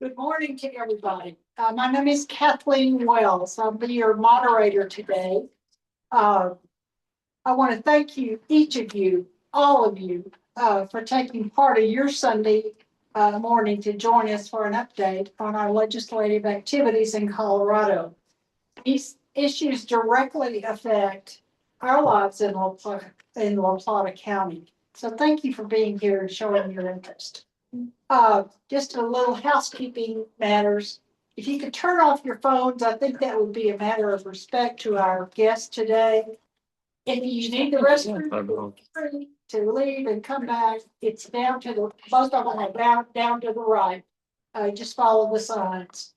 Good morning to everybody. My name is Kathleen Wells. I'll be your moderator today. I want to thank you, each of you, all of you, for taking part of your Sunday morning to join us for an update on our legislative activities in Colorado. These issues directly affect our lives in La Plata County. So thank you for being here and showing your interest. Just a little housekeeping matters. If you could turn off your phones, I think that would be a matter of respect to our guests today. If you need the restroom to leave and come back, it's down to the, most of them are down to the right. Just follow the signs.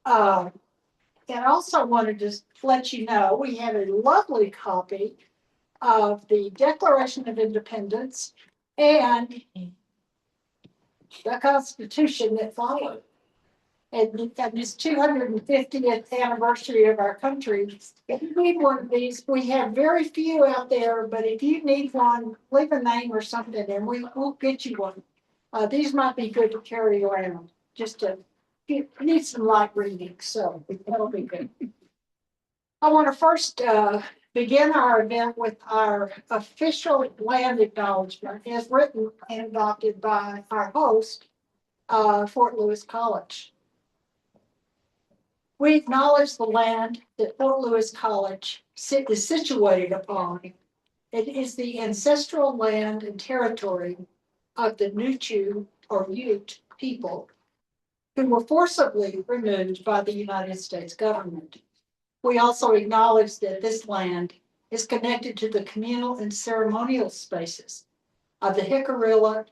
And I also wanted to let you know, we have a lovely copy of the Declaration of Independence and the Constitution that followed. And this 250th anniversary of our country. If you need one of these, we have very few out there, but if you need one, leave a name or something and we'll get you one. These might be good to carry around, just to need some light reading, so that'll be good. I want to first begin our event with our official land acknowledgement as written and adopted by our host, Fort Lewis College. We acknowledge the land that Fort Lewis College is situated upon. It is the ancestral land and territory of the Nuchu or Ute people who were forcibly removed by the United States government. We also acknowledge that this land is connected to the communal and ceremonial spaces of the Jicarilla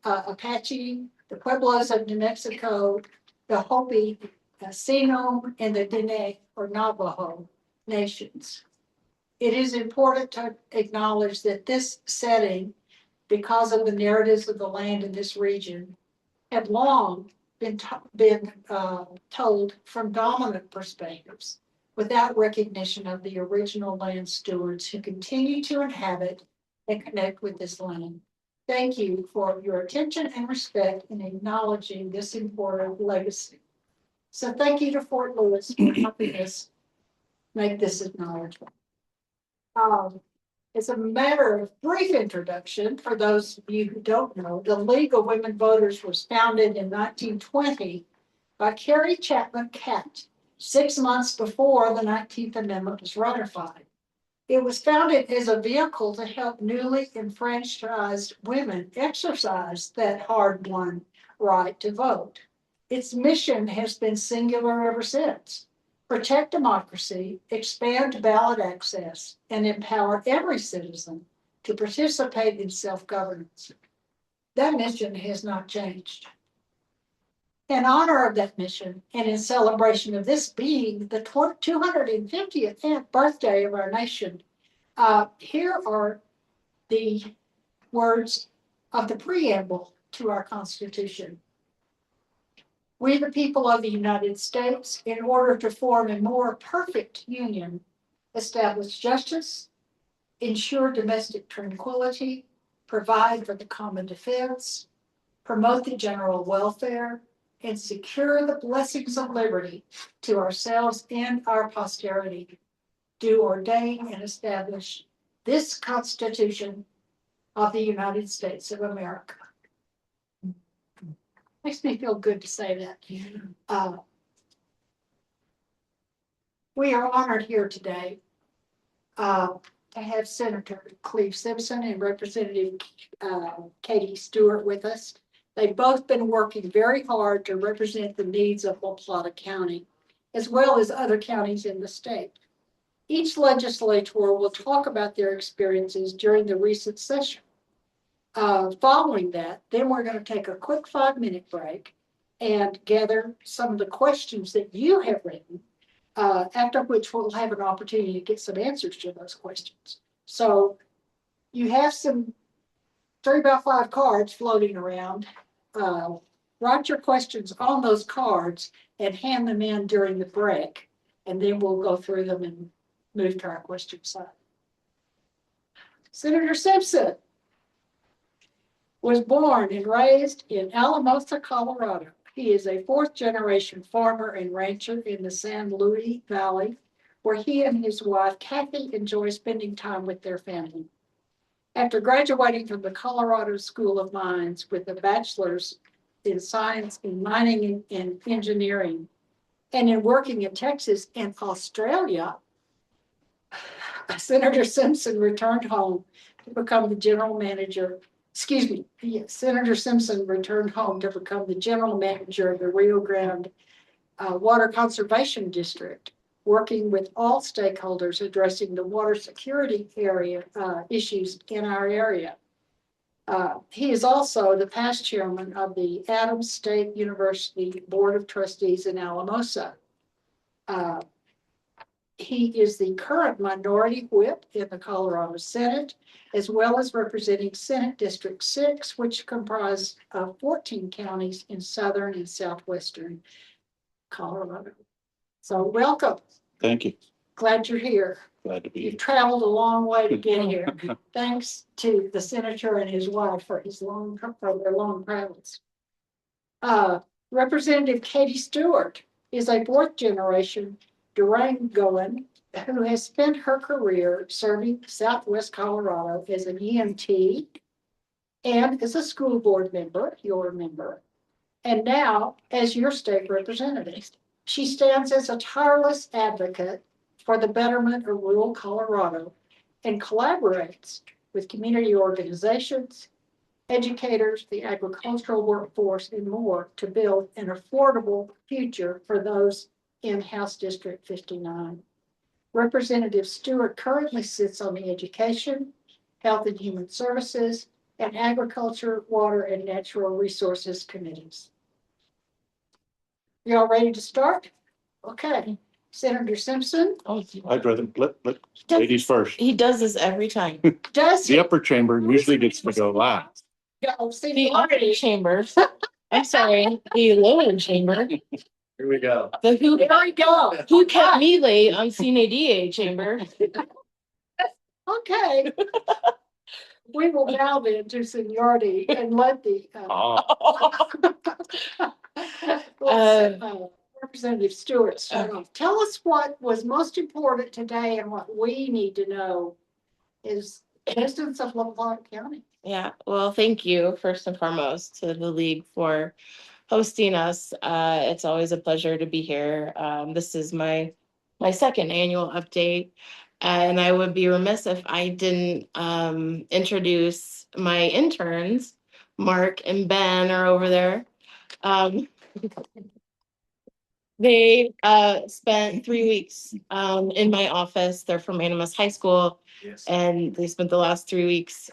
Apache, the Pueblos of New Mexico, the Hopi, the Sino, and the Diné or Navajo nations. It is important to acknowledge that this setting, because of the narratives of the land in this region, have long been told from dominant perspectives without recognition of the original land stewards who continue to inhabit and connect with this land. Thank you for your attention and respect in acknowledging this important legacy. So thank you to Fort Lewis for helping us make this acknowledgement. As a matter of brief introduction, for those of you who don't know, the League of Women Voters was founded in 1920 by Carrie Chapman Catt, 6 months before the 19th Amendment was ratified. It was founded as a vehicle to help newly enfranchised women exercise that hard-won right to vote. Its mission has been singular ever since: protect democracy, expand ballot access, and empower every citizen to participate in self-governance. That mission has not changed. In honor of that mission, and in celebration of this being the 250th birthday of our nation, here are the words of the preamble to our Constitution. We, the people of the United States, in order to form a more perfect union, establish justice, ensure domestic tranquility, provide for the common defense, promote the general welfare, and secure the blessings of liberty to ourselves and our posterity, do ordain and establish this Constitution of the United States of America. Makes me feel good to say that. We are honored here today to have Senator Cleave Simpson and Representative Katie Stewart with us. They've both been working very hard to represent the needs of La Plata County, as well as other counties in the state. Each legislator will talk about their experiences during the recent session. Following that, then we're going to take a quick 5-minute break and gather some of the questions that you have written, after which we'll have an opportunity to get some answers to those questions. So you have some 3x5 cards floating around. Write your questions on those cards and hand them in during the break, and then we'll go through them and move to our question side. Senator Simpson. was born and raised in Alamosa, Colorado. He is a fourth-generation farmer and rancher in the San Luis Valley, where he and his wife, Kathy, enjoy spending time with their family. After graduating from the Colorado School of Mines with a bachelor's in science in mining and engineering, and in working in Texas and Australia, Senator Simpson returned home to become the general manager. Excuse me, Senator Simpson returned home to become the general manager of the Rio Grande Water Conservation District, working with all stakeholders addressing the water security area issues in our area. He is also the past chairman of the Adams State University Board of Trustees in Alamosa. He is the current minority whip in the Colorado Senate, as well as representing Senate District 6, which comprises 14 counties in southern and southwestern Colorado. So welcome. Thank you. Glad you're here. Glad to be You've here. traveled a long way to get here. Thanks to the senator and his wife for their long travels. Representative Katie Stewart is a fourth generation Durangoan who has spent her career serving Southwest Colorado as an EMT and as a school board member, your member, and now as your state representative. She stands as a tireless advocate for the betterment of rural Colorado and collaborates with community organizations, educators, the agricultural workforce, and more to build an affordable future for those in House District 59. Representative Stewart currently sits on the Education, Health and Human Services, and Agriculture, Water, and Natural Resources Committees. You all ready to start? Okay. Senator Simpson? Oh, I'd rather let ladies first. he does this every time. Does The he? upper chamber usually gets to go last. Go The seniority. upper chamber. I'm sorry, the lower chamber. Here we go. The Here we go. who kept me late on CNADA chamber. Okay. We will now then to seniority and let the Representative Stewart start off. Tell us what was most important today and what we need to know is residents of LaPlante County. Yeah, well, thank you first and foremost to the league for hosting us. It's always a pleasure to be here. This is my second annual update, and I would be remiss if I didn't introduce my interns. Mark and Ben are over there. They spent 3 weeks in my office. They're from Animas High School. Yes. And they spent the last 3 weeks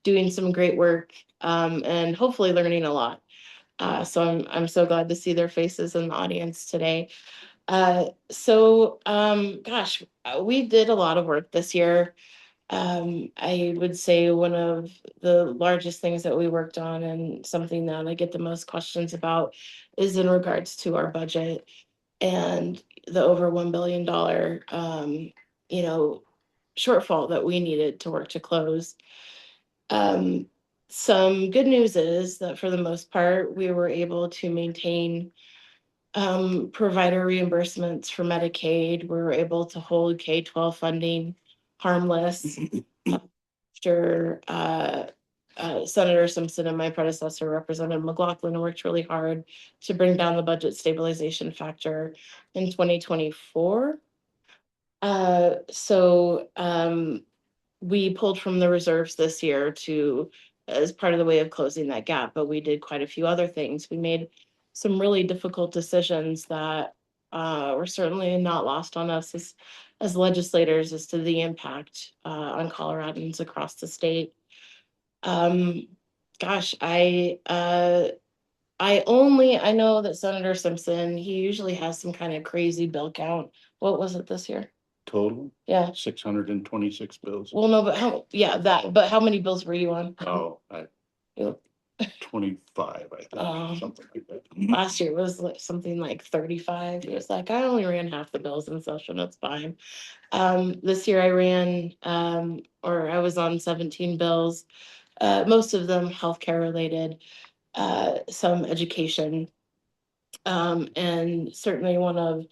doing some great work and hopefully learning a lot. So I'm so glad to see their faces in the audience today. Gosh, we did a lot of work this year. I would say one of the largest things that we worked on and something that I get the most questions about is in regards to our budget and the over $1 billion, shortfall that we needed to work to close. Some good news is that for the most part, we were able to maintain provider reimbursements for Medicaid. We were able to hold K-12 funding harmless. After Senator Simpson and my predecessor, Representative McLaughlin, worked really hard to bring down the budget stabilization factor in 2024. We pulled from the reserves this year as part of the way of closing that gap, but we did quite a few other things. We made some really difficult decisions that were certainly not lost on us as legislators as to the impact on Coloradans across the state. I know that Senator Simpson, he usually has some kind of crazy bill count. What was it this year? Total Yeah. 626 bills. Well, no, but how many bills were you on? Oh, You- 25, I think, something like that. Last year was like something like 35. It was like, I only ran half the bills in session. That's fine. This year I ran, or I was on 17 bills. most of them healthcare related, some education. And certainly one of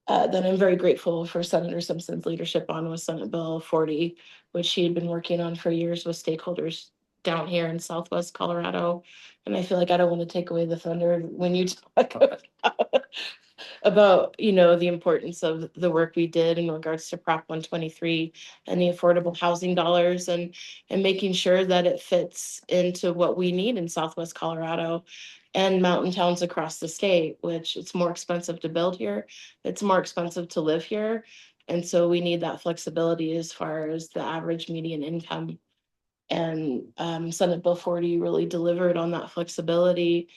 that I'm very grateful for Senator Simpson's leadership on was Senate Bill 40, which she had been working on for years with stakeholders down here in Southwest Colorado. And I feel like I don't want to take away the thunder when you talk about, the importance of the work we did in regards to Prop 123 and the affordable housing dollars, and making sure that it fits into what we need in Southwest Colorado and mountain towns across the state, which it's more expensive to build here. It's more expensive to live here. And so we need that flexibility as far as the average median income. And Senate Bill 40 really delivered on that flexibility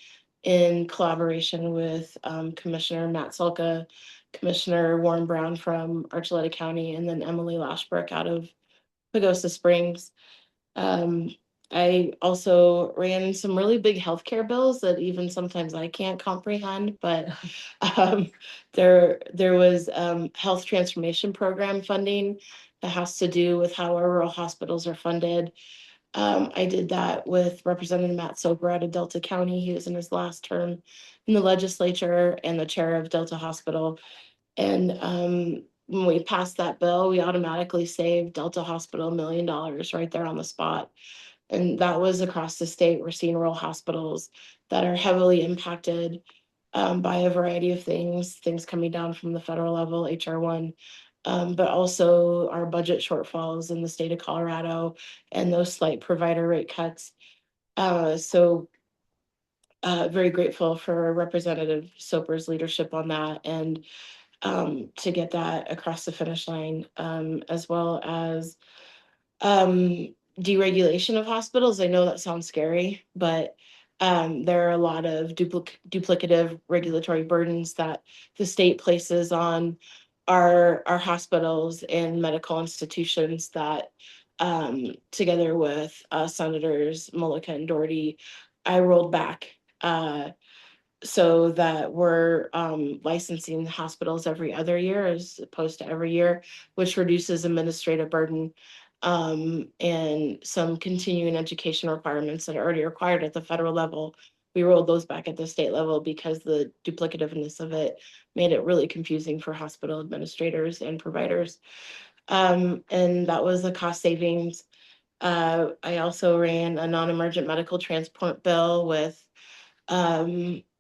in collaboration with Commissioner Matt Sulka, Commissioner Warren Brown from Archuleta County, and then Emily Lashbrook out of Pagosa Springs. I also ran some really big healthcare bills that even sometimes I can't comprehend, but there was health transformation program funding that has to do with how our rural hospitals are funded. I did that with Representative Matt Sober out of Delta County. He was in his last term in the legislature and the chair of Delta Hospital. And when we passed that bill, we automatically saved Delta Hospital $1 million right there on the spot. And that was across the state. We're seeing rural hospitals that are heavily impacted by a variety of things coming down from the federal level, HR1, but also our budget shortfalls in the state of Colorado and those slight provider rate cuts. So very grateful for Representative Soper's leadership on that, and to get that across the finish line, as well as deregulation of hospitals. I know that sounds scary, but there are a lot of duplicative regulatory burdens that the state places on our hospitals and medical institutions that, together with Senators Mullica and Doherty, I rolled back. So that we're licensing hospitals every other year as opposed to every year, which reduces administrative burden, and some continuing education requirements that are already required at the federal level. We rolled those back at the state level because the duplicativeness of it made it really confusing for hospital administrators and providers. And that was a cost savings. I also ran a non-emergent medical transport bill with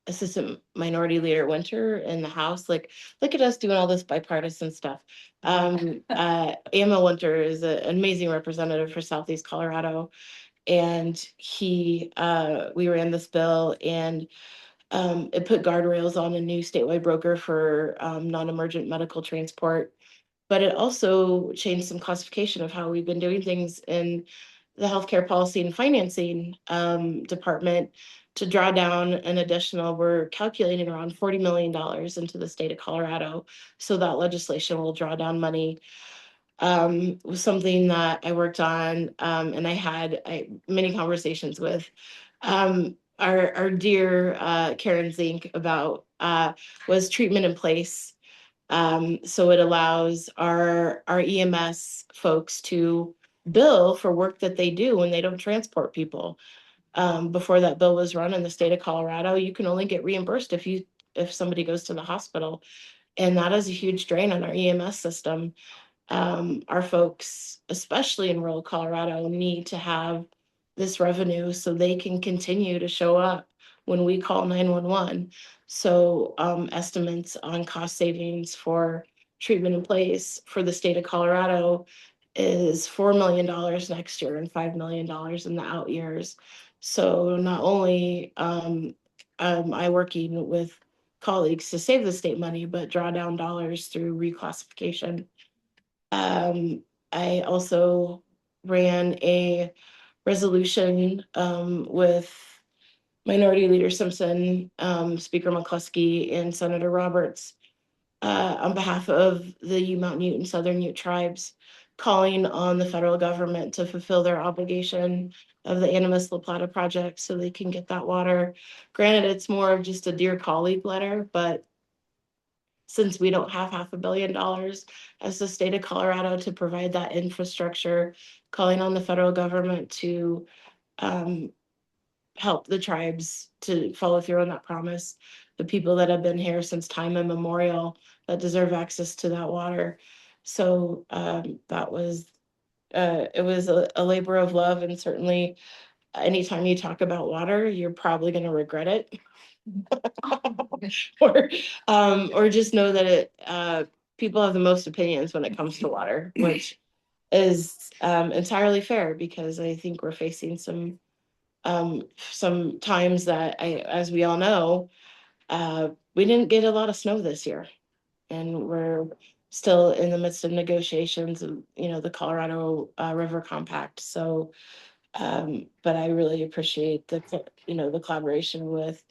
Assistant Minority Leader Winter in the House. Like, look at us doing all this bipartisan stuff. Emil Winter is an amazing representative for Southeast Colorado, and we ran this bill, and it put guardrails on a new statewide broker for non-emergent medical transport, but it also changed some classification of how we've been doing things in the healthcare policy and financing department to draw down an additional, we're calculating around $40 million into the state of Colorado. So that legislation will draw down money. Was something that I worked on, and I had many conversations with our dear Karen Zink about was treatment in place. So it allows our EMS folks to bill for work that they do when they don't transport people. Before that bill was run in the state of Colorado, you can only get reimbursed if somebody goes to the hospital. And that is a huge drain on our EMS system. Our folks, especially in rural Colorado, need to have this revenue so they can continue to show up when we call 911. So estimates on cost savings for treatment in place for the state of Colorado is $4 million next year and $5 million in the out years. So not only I working with colleagues to save the state money, but draw down dollars through reclassification. I also ran a resolution with Minority Leader Simpson, Speaker McCluskey, and Senator Roberts on behalf of the Mountain Ute and Southern Ute tribes, calling on the federal government to fulfill their obligation of the Animas La Plata project so they can get that water. Granted, it's more of just a dear colleague letter, but since we don't have $500 million as the state of Colorado to provide that infrastructure, calling on the federal government to help the tribes to follow through on that promise. The people that have been here since time immemorial that deserve access to that water. So that was it was a labor of love, and certainly anytime you talk about water, you're probably going to regret it. or just know that people have the most opinions when it comes to water, which is entirely fair, because I think we're facing some times that as we all know, we didn't get a lot of snow this year, and we're still in the midst of negotiations of, the Colorado River Compact. So, but I really appreciate the collaboration with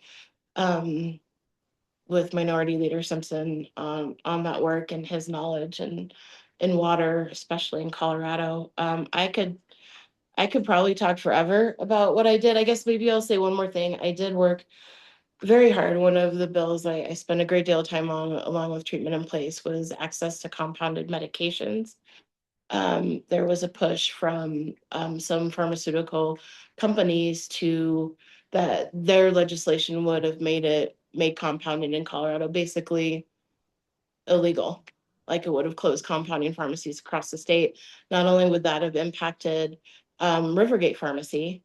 Minority Leader Simpson on that work, and his knowledge and in water, especially in Colorado. I could probably talk forever about what I did. I guess maybe I'll say one more thing. I did work very hard. One of the bills I spent a great deal of time on, along with treatment in place, was access to compounded medications. There was a push from some pharmaceutical companies that their legislation would have made compounding in Colorado basically illegal. Like, it would have closed compounding pharmacies across the state. Not only would that have impacted Rivergate Pharmacy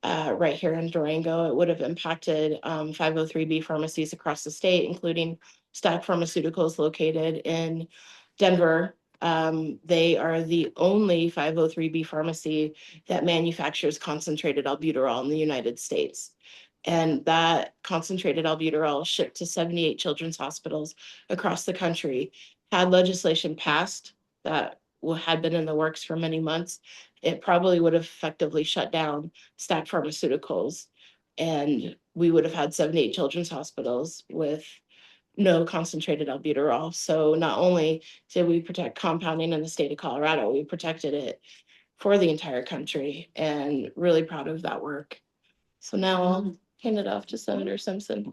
right here in Durango, it would have impacted 503B pharmacies across the state, including Stack Pharmaceuticals located in Denver. They are the only 503B pharmacy that manufactures concentrated albuterol in the United States. And that concentrated albuterol shipped to 78 children's hospitals across the country. Had legislation passed that had been in the works for many months, it probably would have effectively shut down Stack Pharmaceuticals, and we would have had 78 children's hospitals with no concentrated albuterol. So not only did we protect compounding in the state of Colorado, we protected it for the entire country, and really proud of that work. So now I'll hand it off to Senator Simpson.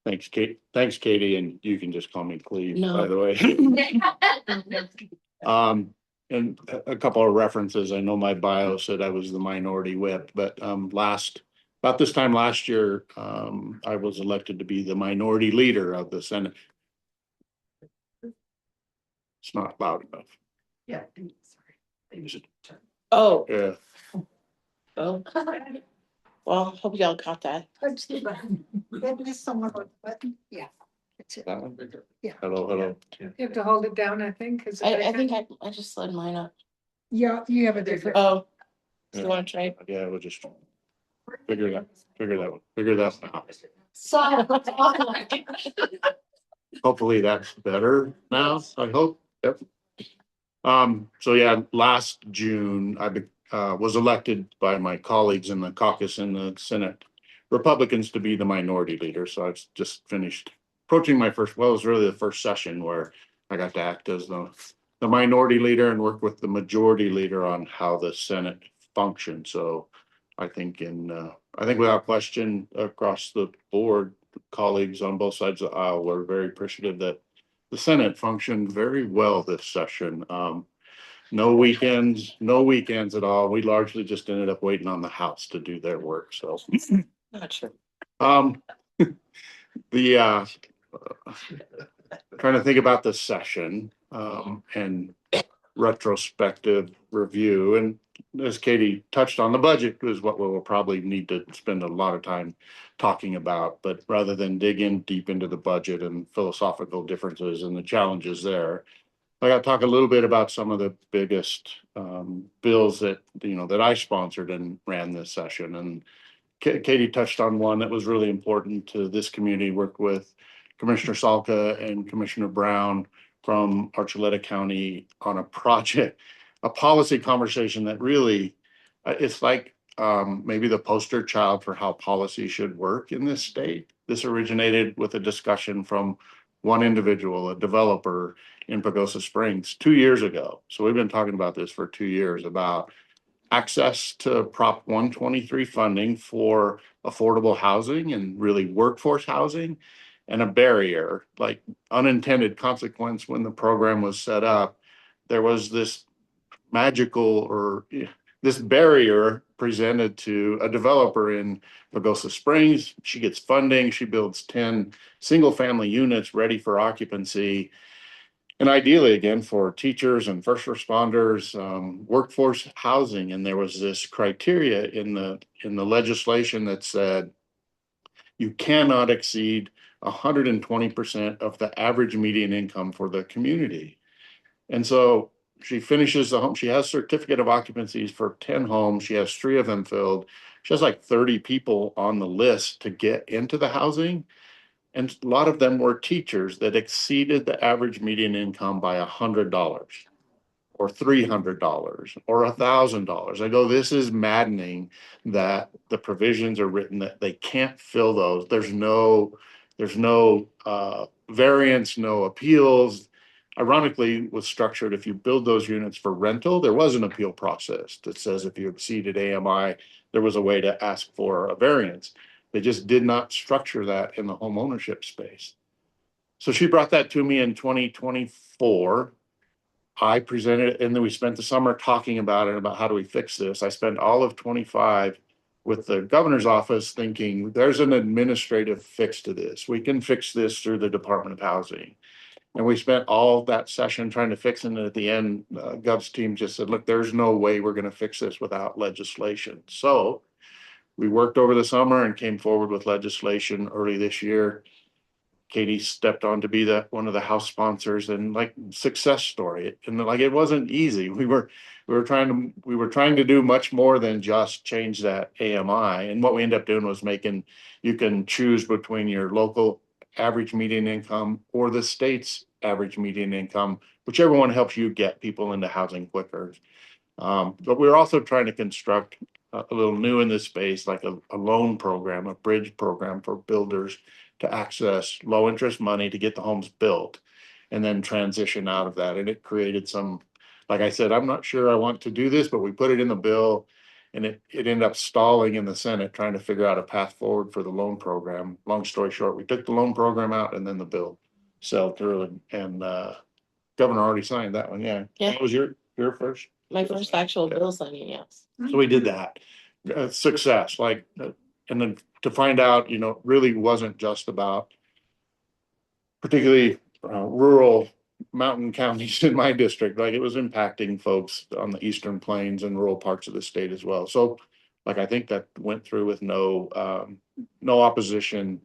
Thanks, Kate. Thanks, Katie, and you can just call me Cleave, No. by the way. And a couple of references. I know my bio said I was the minority whip, but about this time last year, I was elected to be the minority leader of the Senate. It's not loud enough. Yeah. Is it? Oh, Yeah. oh. Well, hope y'all caught that. There's someone with the button. Yeah. That's it. Yeah. Hello. You have to hold it down, I think. I think I just slid mine up. Yeah, you have a different. Oh, do you want to try? Yeah, we'll just figure that out. So. Hopefully that's better now, I hope. Yep. So yeah, last June, I was elected by my colleagues in the caucus in the Senate Republicans to be the minority leader. So I've just finished approaching it was really the first session where I got to act as the minority leader and work with the majority leader on how the Senate functions. So I think without question, across the board, colleagues on both sides of the aisle were very appreciative that the Senate functioned very well this session. No weekends at all. We largely just ended up waiting on the House to do their work. So Not sure. the trying to think about the session and retrospective review, and as Katie touched on, the budget is what we'll probably need to spend a lot of time talking about. But rather than dig in deep into the budget and philosophical differences and the challenges there, I got to talk a little bit about some of the biggest bills that I sponsored and ran this session. And Katie touched on one that was really important to this community. Worked with Commissioner Salka and Commissioner Brown from Archuleta County on a project, a policy conversation that really, it's like maybe the poster child for how policy should work in this state. This originated with a discussion from one individual, a developer in Pagosa Springs 2 years ago. So we've been talking about this for 2 years, about access to Prop 123 funding for affordable housing and really workforce housing, and a barrier, like unintended consequence when the program was set up. There was this magical or this barrier presented to a developer in Pagosa Springs. She gets funding. She builds 10 single-family units ready for occupancy. And ideally, again, for teachers and first responders, workforce housing. And there was this criteria in the legislation that said you cannot exceed 120% of the average median income for the community. And so she finishes the home. She has certificate of occupancies for 10 homes. She has 3 of them filled. She has like 30 people on the list to get into the housing. And a lot of them were teachers that exceeded the average median income by $100 or $300 or $1,000. I go, this is maddening that the provisions are written that they can't fill those. There's no variance, no appeals. Ironically, was structured, if you build those units for rental, there was an appeal process that says if you exceeded AMI, there was a way to ask for a variance. They just did not structure that in the home ownership space. So she brought that to me in 2024. I presented it, and then we spent the summer talking about it, about how do we fix this. I spent all of 25 with the governor's office thinking there's an administrative fix to this. We can fix this through the Department of Housing. And we spent all that session trying to fix it. And at the end, Gov's team just said, look, there's no way we're going to fix this without legislation. So we worked over the summer and came forward with legislation early this year. Katie stepped on to be one of the House sponsors, and like success story. And like, it wasn't easy. We were trying to do much more than just change that AMI. And what we ended up doing was you can choose between your local average median income or the state's average median income, whichever one helps you get people into housing quicker. But we're also trying to construct a little new in this space, like a loan program, a bridge program for builders to access low interest money to get the homes built and then transition out of that. And it created some, like I said, I'm not sure I want to do this, but we put it in the bill, and it ended up stalling in the Senate trying to figure out a path forward for the loan program. Long story short, we took the loan program out, and then the bill sailed through, and governor already signed that one. Yeah. Yeah. That was your first? My first actual bill signing, yes. So we did that. Success, and then to find out, it really wasn't just about particularly rural mountain counties in my district. Like, it was impacting folks on the eastern plains and rural parts of the state as well. So I think that went through with no opposition,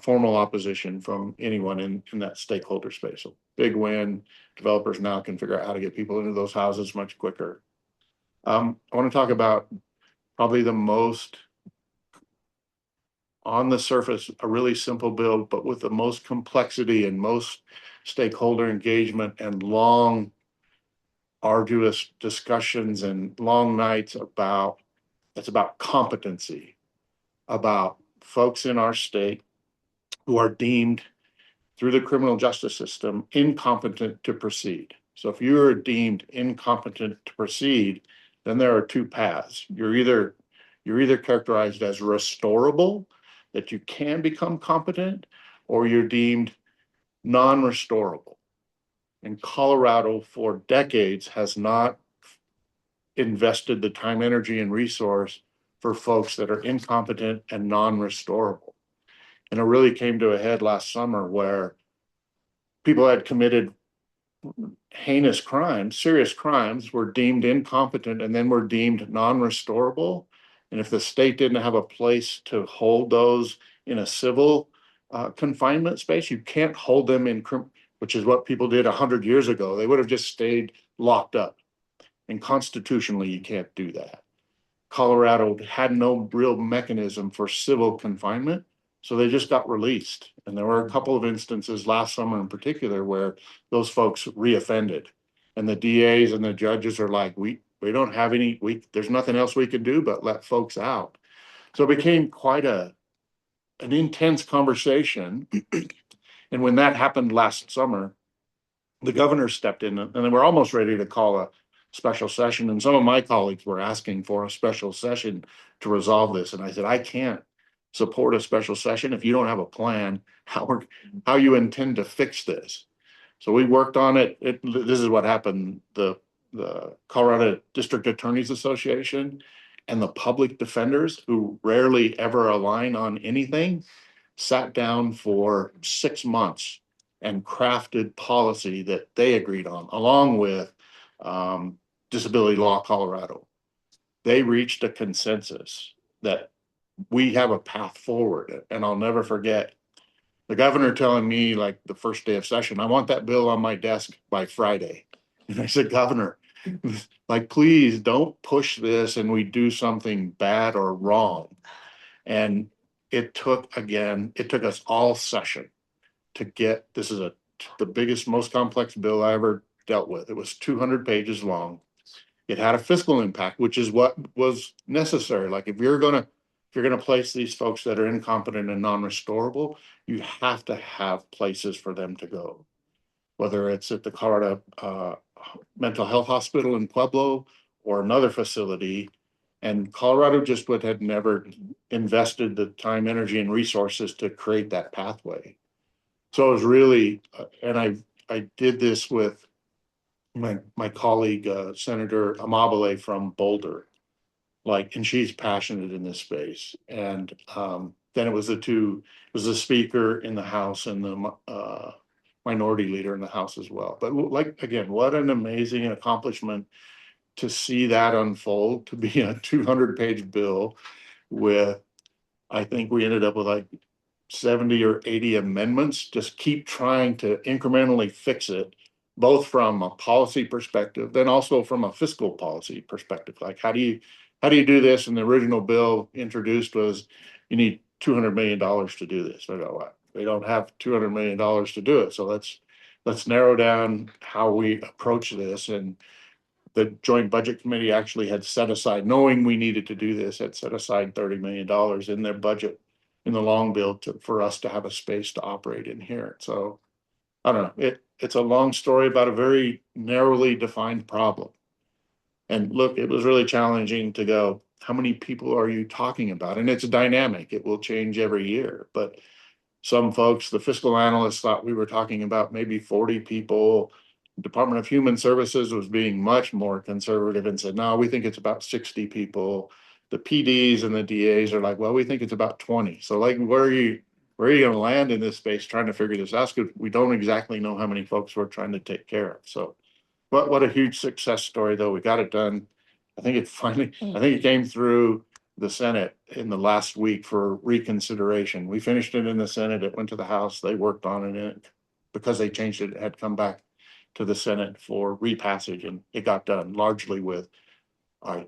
formal opposition from anyone in that stakeholder space. So big win. Developers now can figure out how to get people into those houses much quicker. I want to talk about probably the most, on the surface, a really simple bill, but with the most complexity and most stakeholder engagement and long, arduous discussions and long nights it's about competency, about folks in our state who are deemed through the criminal justice system incompetent to proceed. So if you're deemed incompetent to proceed, then there are 2 paths. You're either characterized as restorable, that you can become competent, or you're deemed non-restorable. And Colorado for decades has not invested the time, energy, and resource for folks that are incompetent and non-restorable. And it really came to a head last summer where people had committed heinous crimes, serious crimes, were deemed incompetent and then were deemed non-restorable. And if the state didn't have a place to hold those in a civil confinement space, you can't hold them in, which is what people did 100 years ago. They would have just stayed locked up. And constitutionally, you can't do that. Colorado had no real mechanism for civil confinement, so they just got released. And there were a couple of instances last summer in particular where those folks reoffended. And the DAs and the judges are like, we don't have there's nothing else we can do but let folks out. So it became quite an intense conversation. And when that happened last summer, the governor stepped in, and they were almost ready to call a special session. And some of my colleagues were asking for a special session to resolve this. And I said, I can't support a special session if you don't have a plan how you intend to fix this. So we worked on it. This is what happened. The the Colorado District Attorneys Association and the public defenders, who rarely ever align on anything, sat down for 6 months and crafted policy that they agreed on, along with Disability Law Colorado. They reached a consensus that we have a path forward. And I'll never forget the governor telling me, like, the first day of session, I want that bill on my desk by Friday. And I said, Governor, like, please don't push this and we do something bad or wrong. And it took us all session to get, the biggest, most complex bill I ever dealt with. It was 200 pages long. It had a fiscal impact, which is what was necessary. Like, if you're gonna place these folks that are incompetent and non-restorable, you have to have places for them to go. Whether it's at the Colorado Mental Health Hospital in Pueblo or another facility. And Colorado just had never invested the time, energy, and resources to create that pathway. So it was really, and I did this with my colleague, Senator Amabile from Boulder, and she's passionate in this space. And then it was the speaker in the House and the minority leader in the House as well. But again, what an amazing accomplishment to see that unfold, to be a 200-page bill with, I think we ended up with 70 or 80 amendments. Just keep trying to incrementally fix it, both from a policy perspective, then also from a fiscal policy perspective. Like, how do you do this? And the original bill introduced was, you need $200 million to do this. I go, what? We don't have $200 million to do it. So let's narrow down how we approach this. And the Joint Budget Committee actually had set aside, knowing we needed to do this, had set aside $30 million in their budget in the long bill for us to have a space to operate in here. So I don't know, it's a long story about a very narrowly defined problem. And look, it was really challenging to go, how many people are you talking about? And it's dynamic, it will change every year. But some folks, the fiscal analysts, thought we were talking about maybe 40 people. Department of Human Services was being much more conservative and said, no, we think it's about 60 people. The PDs and the DAs are like, well, we think it's about 20. So where are you going to land in this space trying to figure this out? Because we don't exactly know how many folks we're trying to take care of. So what a huge success story, though. We got it done. I think it came through the Senate in the last week for reconsideration. We finished it in the Senate. It went to the House. They worked on it. Because they changed it, it had come back to the Senate for repassage, and it got done largely with, I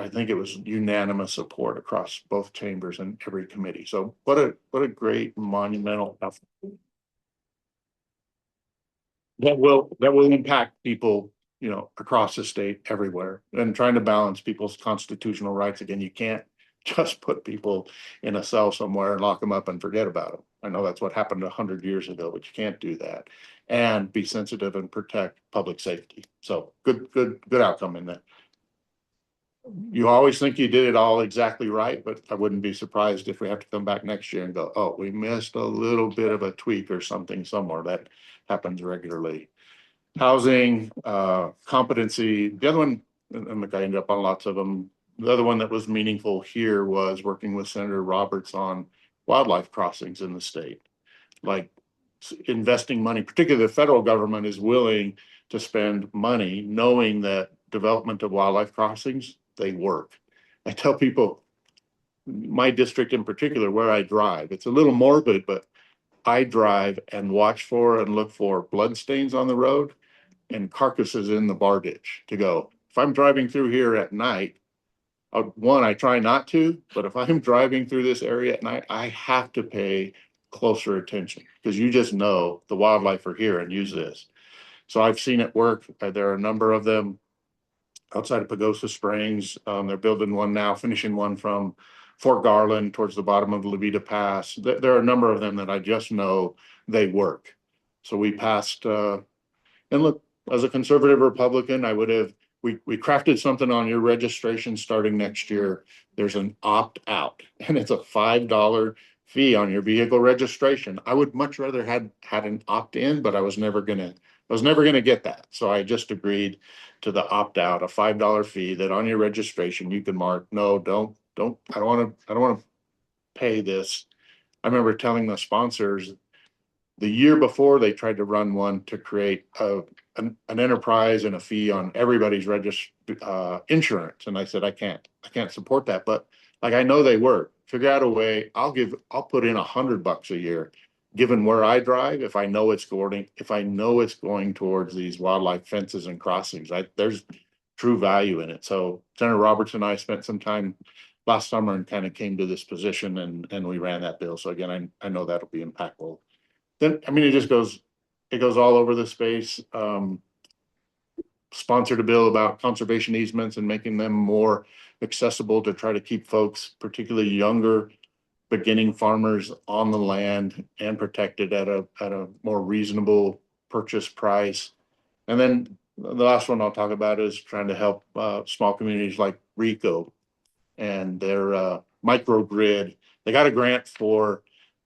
think it was unanimous support across both chambers and every committee. So what a great monumental effort. That will impact people, across the state everywhere, and trying to balance people's constitutional rights. Again, you can't just put people in a cell somewhere and lock them up and forget about them. I know that's what happened 100 years ago, but you can't do that, and be sensitive and protect public safety. So good outcome in that. You always think you did it all exactly right, but I wouldn't be surprised if we have to come back next year and go, oh, we missed a little bit of a tweak or something somewhere. That happens regularly. Housing, competency. The other one, and I ended up on lots of them. The other one that was meaningful here was working with Senator Roberts on wildlife crossings in the state. Like, investing money, particularly the federal government is willing to spend money knowing that development of wildlife crossings, they work. I tell people, my district in particular, where I drive, it's a little morbid, but I drive and watch for and look for blood stains on the road and carcasses in the bar ditch to go. If I'm driving through here at night, I try not to, but if I'm driving through this area at night, I have to pay closer attention, because you just know the wildlife are here and use this. So I've seen it work. There are a number of them outside of Pagosa Springs. They're building one now, finishing one from Fort Garland towards the bottom of the Levita Pass. There are a number of them that I just know they work. So we passed, and look, as a conservative Republican, we crafted something on your registration starting next year. There's an opt-out, and it's a $5 fee on your vehicle registration. I would much rather had an opt-in, but I was never going to I was never gonna get that, so I just agreed to the opt-out, a $5 fee that on your registration, you can mark, no, I don't wanna pay this. I remember telling the sponsors, the year before, they tried to run one to create an enterprise and a fee on everybody's insurance. And I said, I can't support that, but like, I know they work. Figure out a way, I'll put in $100 a year, given where I drive, if I know it's going towards these wildlife fences and crossings, there's true value in it. So Senator Roberts and I spent some time last summer and kind of came to this position and we ran that bill. So again, I know that'll be impactful. Then, I mean, it goes all over the space. Sponsored a bill about conservation easements and making them more accessible to try to keep folks, particularly younger beginning farmers, on the land and protected at a more reasonable purchase price. And then the last one I'll talk about is trying to help small communities like Rico and their microgrid. They got a grant for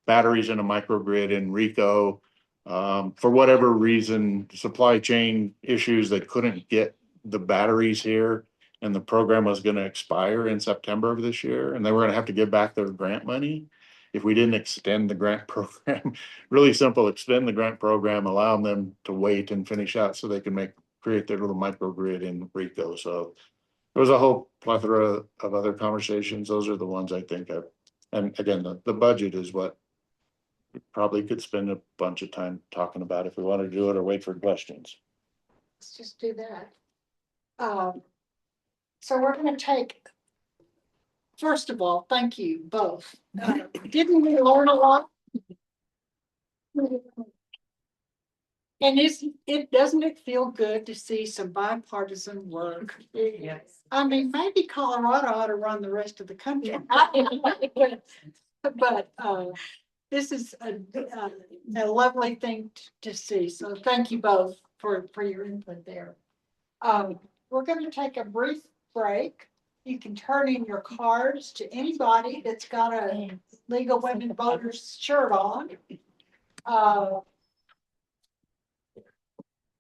batteries in a microgrid in Rico. For whatever reason, supply chain issues, they couldn't get the batteries here, and the program was going to expire in September of this year, and they were going to have to give back their grant money if we didn't extend the grant program. Really simple, extend the grant program, allow them to wait and finish out so they can create their little microgrid in Rico. So there was a whole plethora of other conversations. Those are the ones I think of. And again, the budget is what we probably could spend a bunch of time talking about if we want to do it or wait for questions. Let's just do that. So we're gonna take, first of all, thank you both. Didn't we learn a lot? And doesn't it feel good to see some bipartisan work? Yes. I mean, maybe Colorado ought to run the rest of the country. But this is a lovely thing to see. So thank you both for your input there. We're going to take a brief break. You can turn in your cards to anybody that's got a League of Women Voters shirt on.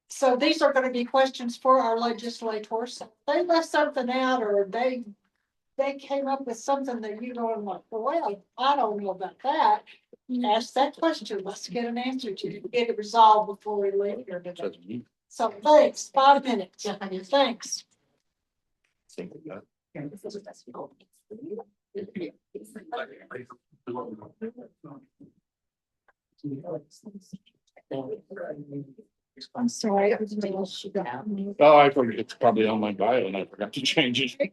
So these are going to be questions for our legislators. They left something out, or they came up with something that you don't like. Well, I don't know about that. Ask that question. Let's get an answer to it. Get it resolved before we leave here today. So thanks. 5 minutes. Thanks. I'm sorry. Oh, I forgot. It's probably on my bio and I forgot to change it.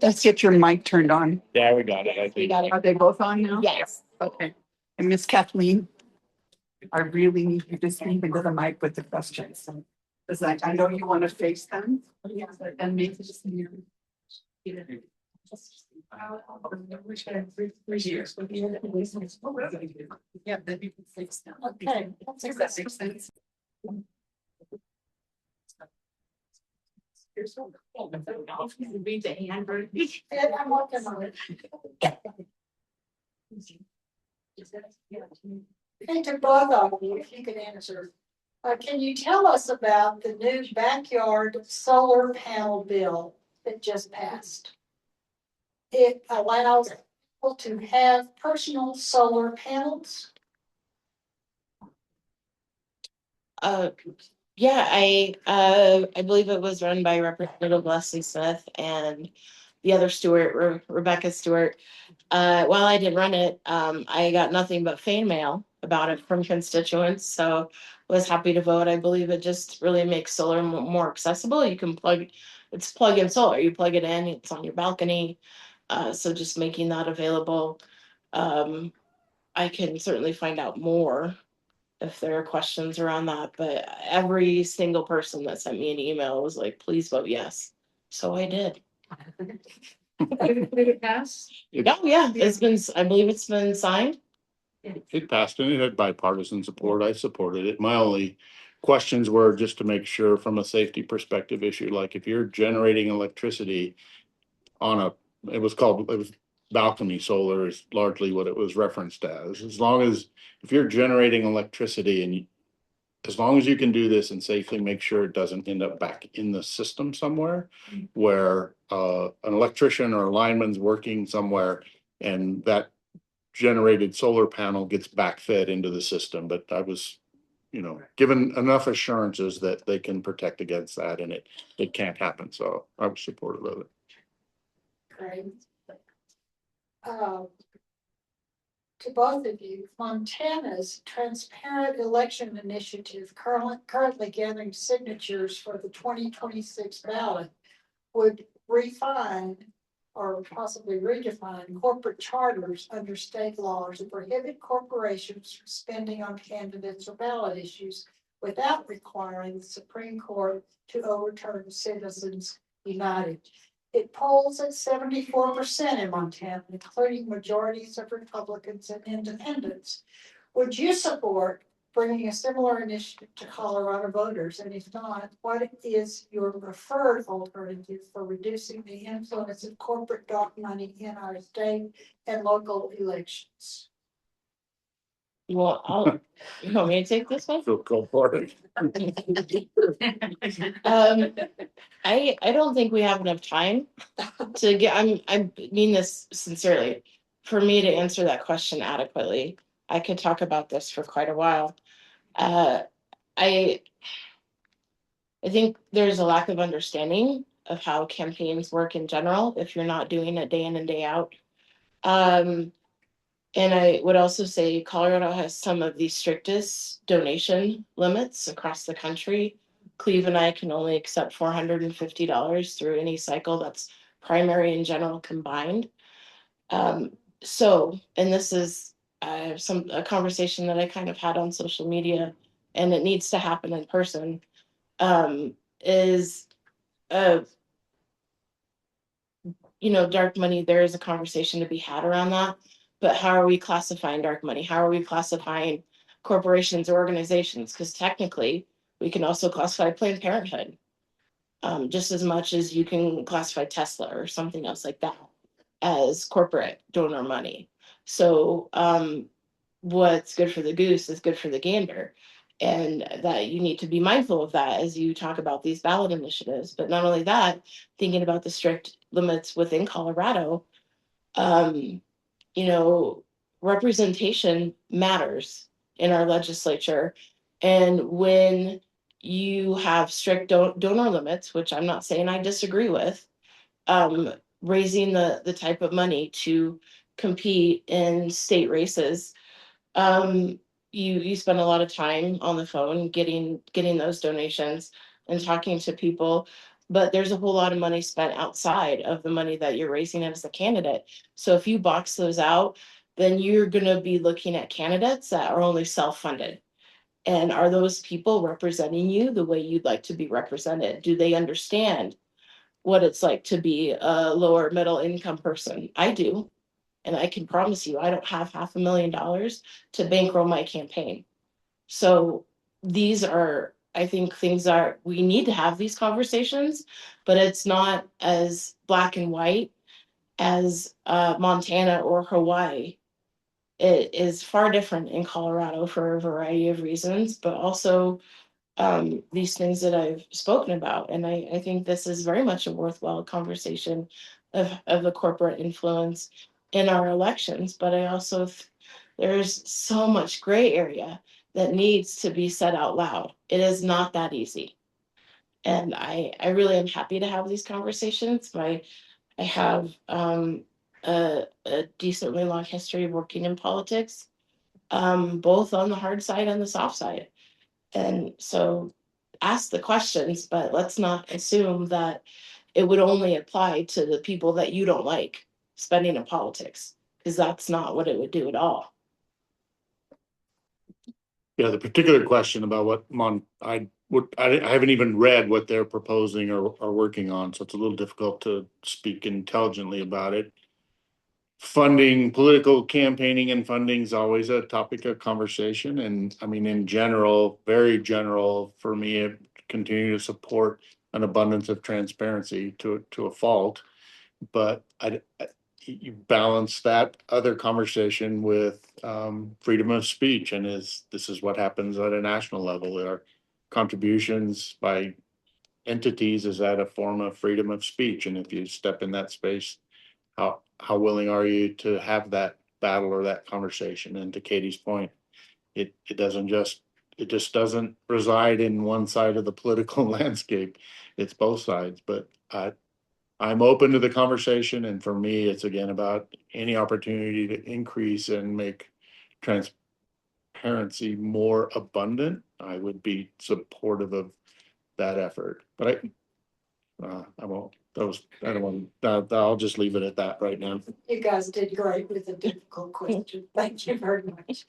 Let's get your mic turned on. Yeah, we got it. I think. Are they both on now? Yes. Okay. And Miss Kathleen, I really need you to speak into the mic with the questions. Because I know you want to face them. And maybe just hear. Yeah, then you can fix them. Okay. Does that make sense? Read the handwriting. And I'm working on it. And to both of you, if you could answer, can you tell us about the new backyard solar panel bill that just passed? It allows people to have personal solar panels. Yeah, I believe it was run by Representative Leslie Smith and the other Stewart, Rebecca Stewart. While I did run it, I got nothing but fan mail about it from constituents, so was happy to vote. I believe it just really makes solar more accessible. You can it's plug-in solar. You plug it in, it's on your balcony. So just making that available. I can certainly find out more if there are questions around that, but every single person that sent me an email was like, please vote yes. So I did. Did it pass? Oh, yeah, I believe it's been signed. It passed and it had bipartisan support. I supported it. My only questions were just to make sure from a safety perspective issue, like if you're generating electricity on it was balcony solar is largely what it was referenced as long as if you're generating electricity and as long as you can do this and safely make sure it doesn't end up back in the system somewhere where an electrician or a lineman's working somewhere and that generated solar panel gets backfed into the system. But I was, given enough assurances that they can protect against that and it can't happen. So I was supportive of it. Great. To both of you, Montana's Transparent Election Initiative currently gathering signatures for the 2026 ballot would refine or possibly redefine corporate charters under state laws and prohibit corporations from spending on candidates or ballot issues without requiring the Supreme Court to overturn Citizens United. It polls at 74% in Montana, including majorities of Republicans and independents. Would you support bringing a similar initiative to Colorado voters? And if not, what is your preferred alternative for reducing the influence of corporate dark money in our state and local elections? Well, you want me to take this one? So go for it. I don't think we have enough time to get, I mean this sincerely. For me to answer that question adequately, I could talk about this for quite a while. I think there's a lack of understanding of how campaigns work in general if you're not doing it day in and day out. And I would also say Colorado has some of the strictest donation limits across the country. Cleave and I can only accept $450 through any cycle that's primary and general combined. So, and this is a conversation that I kind of had on social media, and it needs to happen in person. Is dark money, there is a conversation to be had around that. But how are we classifying dark money? How are we classifying corporations or organizations? Because technically, we can also classify Planned Parenthood just as much as you can classify Tesla or something else like that as corporate donor money. So what's good for the goose is good for the gander. And that you need to be mindful of that as you talk about these ballot initiatives. But not only that, thinking about the strict limits within Colorado, representation matters in our legislature. And when you have strict donor limits, which I'm not saying I disagree with, raising the type of money to compete in state races, you spend a lot of time on the phone getting those donations and talking to people, but there's a whole lot of money spent outside of the money that you're raising as a candidate. So if you box those out, then you're going to be looking at candidates that are only self-funded. And are those people representing you the way you'd like to be represented? Do they understand what it's like to be a lower middle income person? I do. And I can promise you, I don't have $500,000 to bankroll my campaign. So these are, I think, things that we need to have these conversations, but it's not as black and white as Montana or Hawaii. It is far different in Colorado for a variety of reasons, but also these things that I've spoken about. And I think this is very much a worthwhile conversation of the corporate influence in our elections. But I also, there's so much gray area that needs to be said out loud. It is not that easy. And I really am happy to have these conversations. I have a decently long history of working in politics, both on the hard side and the soft side. And so ask the questions, but let's not assume that it would only apply to the people that you don't like spending in politics, because that's not what it would do at all. Yeah, the particular question about what I haven't even read what they're proposing or are working on, so it's a little difficult to speak intelligently about it. Funding, political campaigning and funding is always a topic of conversation. And I mean, in general, very general for me, I continue to support an abundance of transparency to a fault. But you balance that other conversation with freedom of speech, and this is what happens at a national level. There are contributions by entities. Is that a form of freedom of speech? And if you step in that space, how willing are you to have that battle or that conversation? And to Katie's point, it just doesn't reside in one side of the political landscape. It's both sides. But I'm open to the conversation, and for me, it's again about any opportunity to increase and make transparency more abundant. I would be supportive of that effort, but I won't. I don't want. I'll just leave it at that right now. You guys did great with a difficult question. Thank you very much.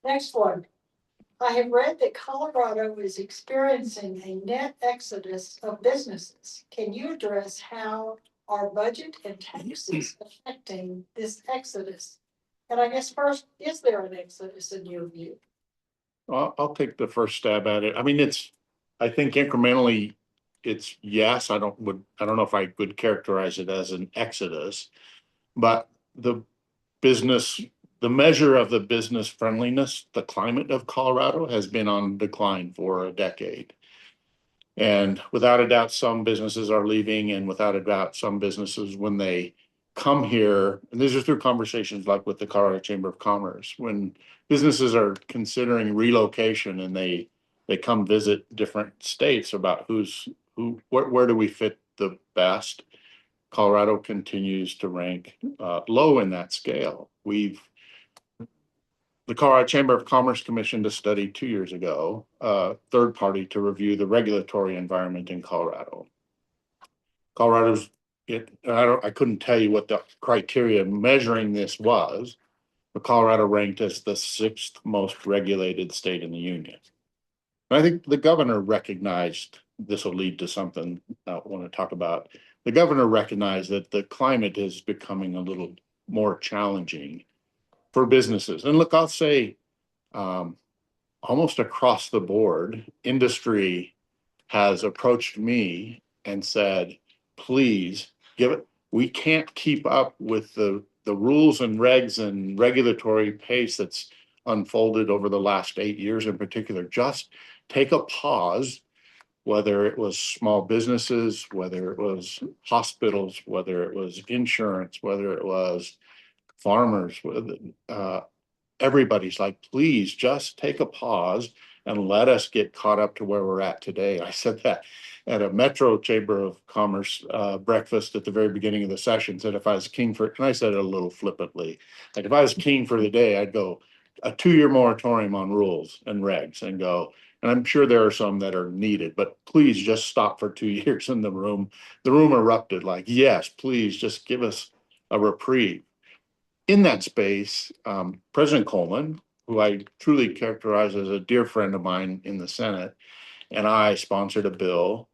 Next one. I have read that Colorado is experiencing a net exodus of businesses. Can you address how our budget and taxes affecting this exodus? And I guess first, is there an exodus in your view? I'll take the first stab at it. I mean, I think incrementally, it's yes. I don't know if I would characterize it as an exodus, but the measure of the business friendliness, the climate of Colorado has been on decline for a decade. And without a doubt, some businesses are leaving, and without a doubt, some businesses, when they come here, and these are through conversations like with the Colorado Chamber of Commerce, when businesses are considering relocation and they come visit different states about where do we fit the best. Colorado continues to rank low in that scale. The Colorado Chamber of Commerce commissioned a study 2 years ago, third party to review the regulatory environment in Colorado. I couldn't tell you what the criteria measuring this was, but Colorado ranked as the 6th most regulated state in the union. And I think the governor recognized this will lead to something I want to talk about. The governor recognized that the climate is becoming a little more challenging for businesses. And look, I'll say almost across the board, industry has approached me and said, please we can't keep up with the rules and regs and regulatory pace that's unfolded over the last 8 years in particular. Just take a pause, whether it was small businesses, whether it was hospitals, whether it was insurance, whether it was farmers, everybody's like, please just take a pause and let us get caught up to where we're at today. I said that at a Metro Chamber of Commerce breakfast at the very beginning of the session, said if I was king for, and I said it a little flippantly, like if I was king for the day, I'd go a 2-year moratorium on rules and regs and go, and I'm sure there are some that are needed, but please just stop for 2 years. And the room erupted like, yes, please just give us a reprieve. In that space, President Coleman, who I truly characterize as a dear friend of mine in the Senate, and I sponsored a bill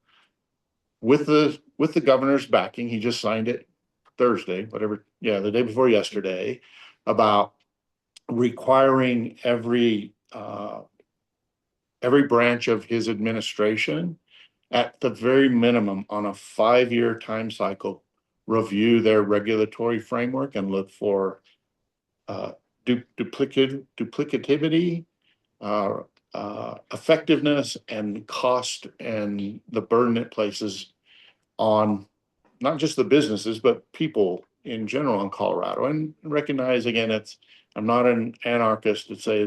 with the governor's backing. He just signed it Thursday, the day before yesterday, about requiring every branch of his administration, at the very minimum, on a 5-year time cycle, review their regulatory framework and look for duplicativity, effectiveness, and cost, and the burden it places on not just the businesses, but people in general in Colorado. And recognize, again, I'm not an anarchist to say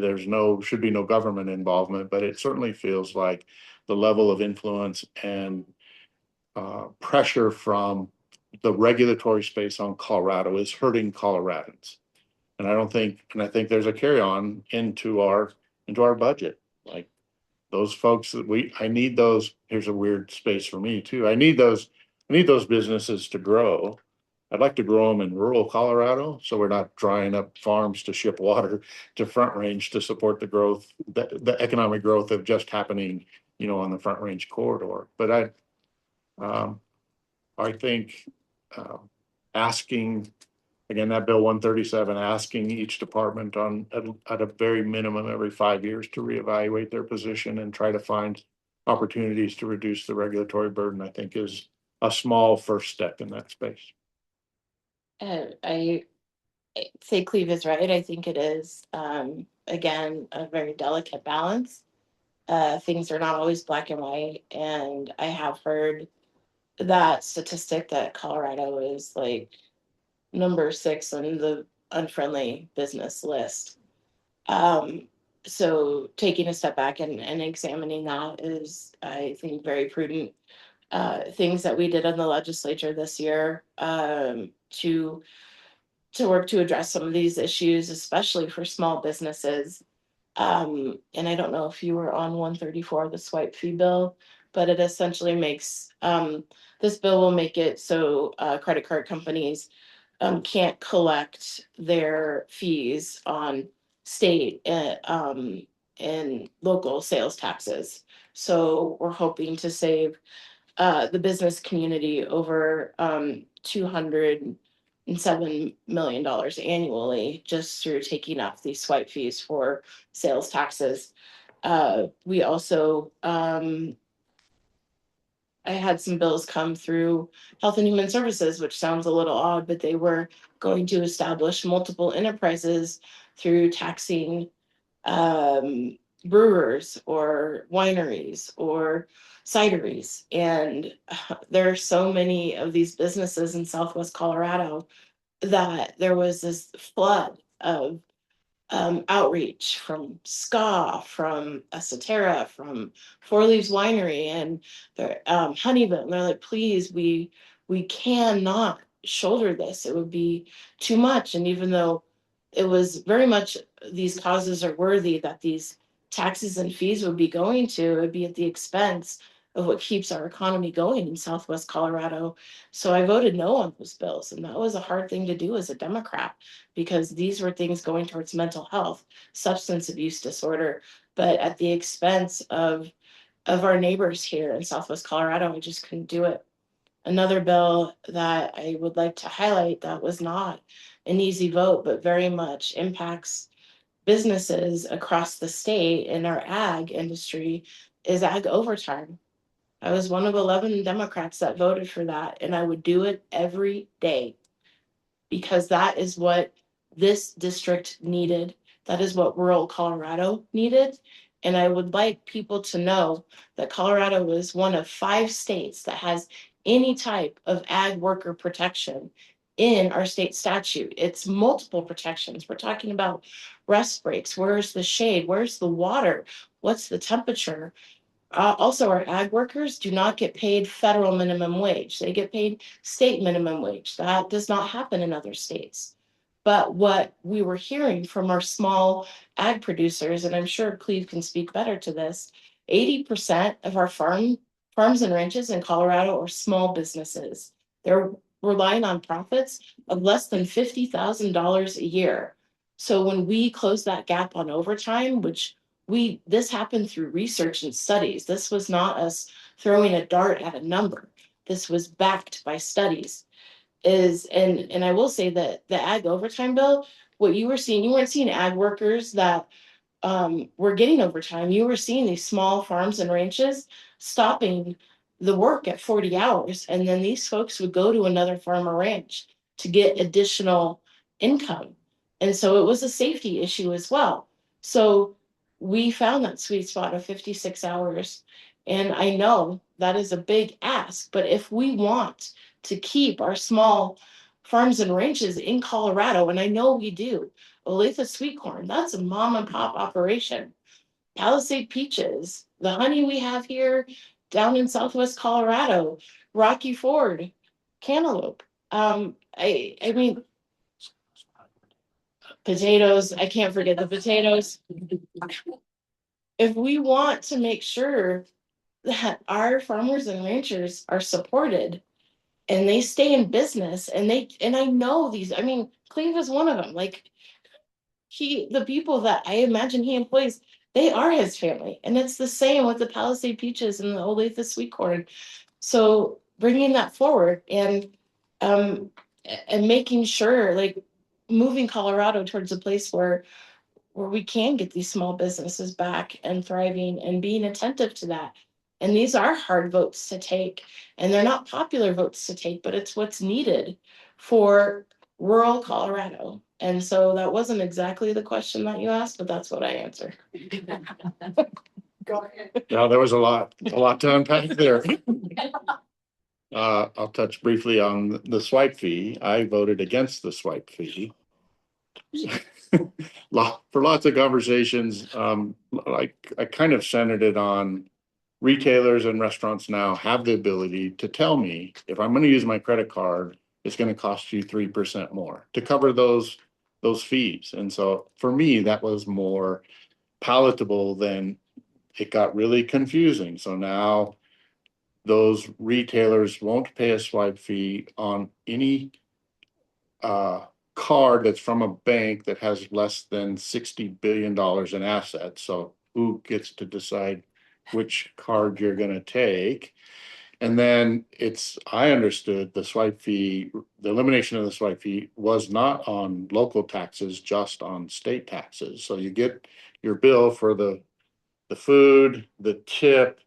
should be no government involvement, but it certainly feels like the level of influence and pressure from the regulatory space on Colorado is hurting Coloradans. And I think there's a carry on into our budget. Like those folks I need those. Here's a weird space for me too. I need those businesses to grow. I'd like to grow them in rural Colorado, so we're not drying up farms to ship water to Front Range to support the growth, the economic growth of just happening, on the Front Range corridor. But I think asking, again, that Bill 137, asking each department at a very minimum every 5 years to reevaluate their position and try to find opportunities to reduce the regulatory burden, I think is a small first step in that space. I say Cleave is right. I think it is, again, a very delicate balance. Things are not always black and white. And I have heard that statistic that Colorado is like number 6 on the unfriendly business list. Um, so taking a step back and examining that is, I think, very prudent. Things that we did in the legislature this year, to work to address some of these issues, especially for small businesses. And I don't know if you were on 134, the swipe fee bill, but it essentially makes, this bill will make it so credit card companies can't collect their fees on state and local sales taxes. So we're hoping to save the business community over $207 million annually just through taking up these swipe fees for sales taxes. We also I had some bills come through Health and Human Services, which sounds a little odd, but they were going to establish multiple enterprises through taxing um, brewers or wineries or cideries. And there are so many of these businesses in Southwest Colorado that there was this flood of outreach from SCA, from Esoterra, from Four Leaves Winery, and the Honeybit. And they're like, please, we cannot shoulder this. It would be too much. And even though it was very much these causes are worthy that these taxes and fees would be going to, it would be at the expense of what keeps our economy going in Southwest Colorado. So I voted no on those bills. And that was a hard thing to do as a Democrat, because these were things going towards mental health, substance abuse disorder, but at the expense of our neighbors here in Southwest Colorado. I just couldn't do it. Another bill that I would like to highlight that was not an easy vote, but very much impacts businesses across the state in our ag industry is ag overtime. I was one of 11 Democrats that voted for that, and I would do it every day because that is what this district needed. That is what rural Colorado needed. And I would like people to know that Colorado is one of 5 states that has any type of ag worker protection in our state statute. It's multiple protections. We're talking about rest breaks. Where's the shade? Where's the water? What's the temperature? Also, our ag workers do not get paid federal minimum wage. They get paid state minimum wage. That does not happen in other states. But what we were hearing from our small ag producers, and I'm sure Cleve can speak better to this, 80% of our farms and ranches in Colorado are small businesses. They're relying on profits of less than $50,000 a year. So when we close that gap on overtime, which this happened through research and studies. This was not us throwing a dart at a number. This was backed by studies. And I will say that the ag overtime bill, what you weren't seeing ag workers that were getting overtime. You were seeing these small farms and ranches stopping the work at 40 hours. And then these folks would go to another farm or ranch to get additional income. And so it was a safety issue as well. So we found that sweet spot of 56 hours. And I know that is a big ask, but if we want to keep our small farms and ranches in Colorado, and I know we do, Olathe sweet corn, that's a mom and pop operation. Palisade peaches, the honey we have here down in Southwest Colorado, Rocky Ford, cantaloupe. I mean, potatoes, I can't forget the potatoes. If we want to make sure that our farmers and ranchers are supported and they stay in business and I know these, I mean, Cleave is one of them. Like, the people that I imagine he employs, they are his family. And it's the same with the Palisade peaches and the Olathe sweet corn. So bringing that forward um and making sure, like, moving Colorado towards a place where we can get these small businesses back and thriving and being attentive to that. And these are hard votes to take, and they're not popular votes to take, but it's what's needed for rural Colorado. And so that wasn't exactly the question that you asked, but that's what I answered. Go ahead. Yeah, there was a lot to unpack there. I'll touch briefly on the swipe fee. I voted against the swipe fee. For lots of conversations, like I kind of centered it on retailers and restaurants now have the ability to tell me if I'm gonna use my credit card, it's gonna cost you 3% more to cover those fees. And so for me, that was more palatable than it got really confusing. So now those retailers won't pay a swipe fee on any card that's from a bank that has less than $60 billion in assets. So who gets to decide which card you're gonna take? And then I understood the swipe fee, the elimination of the swipe fee was not on local taxes, just on state taxes. So you get your bill for the food, the tip,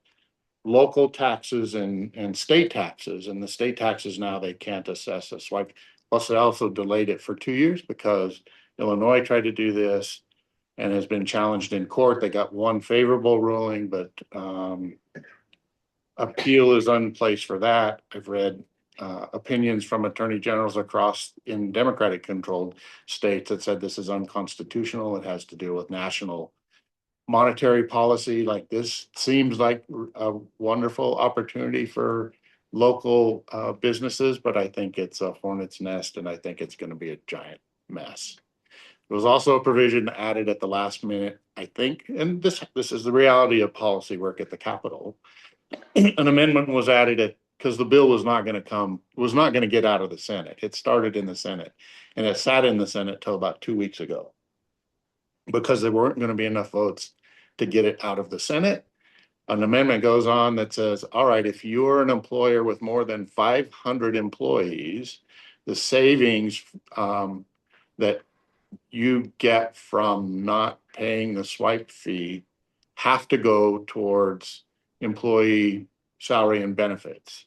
local taxes and state taxes. And the state taxes now they can't assess a swipe. Plus, they also delayed it for 2 years because Illinois tried to do this and has been challenged in court. They got one favorable ruling, but appeal is in place for that. I've read opinions from attorney generals across in Democratic controlled states that said this is unconstitutional. It has to do with national monetary policy. Like this seems like a wonderful opportunity for local businesses, but I think it's a hornet's nest and I think it's going to be a giant mess. There was also a provision added at the last minute, I think, and this is the reality of policy work at the Capitol. An amendment was added because the bill was not going to get out of the Senate. It started in the Senate and it sat in the Senate till about 2 weeks ago because there weren't going to be enough votes to get it out of the Senate. An amendment goes on that says, all right, if you're an employer with more than 500 employees, the savings that you get from not paying the swipe fee have to go towards employee salary and benefits.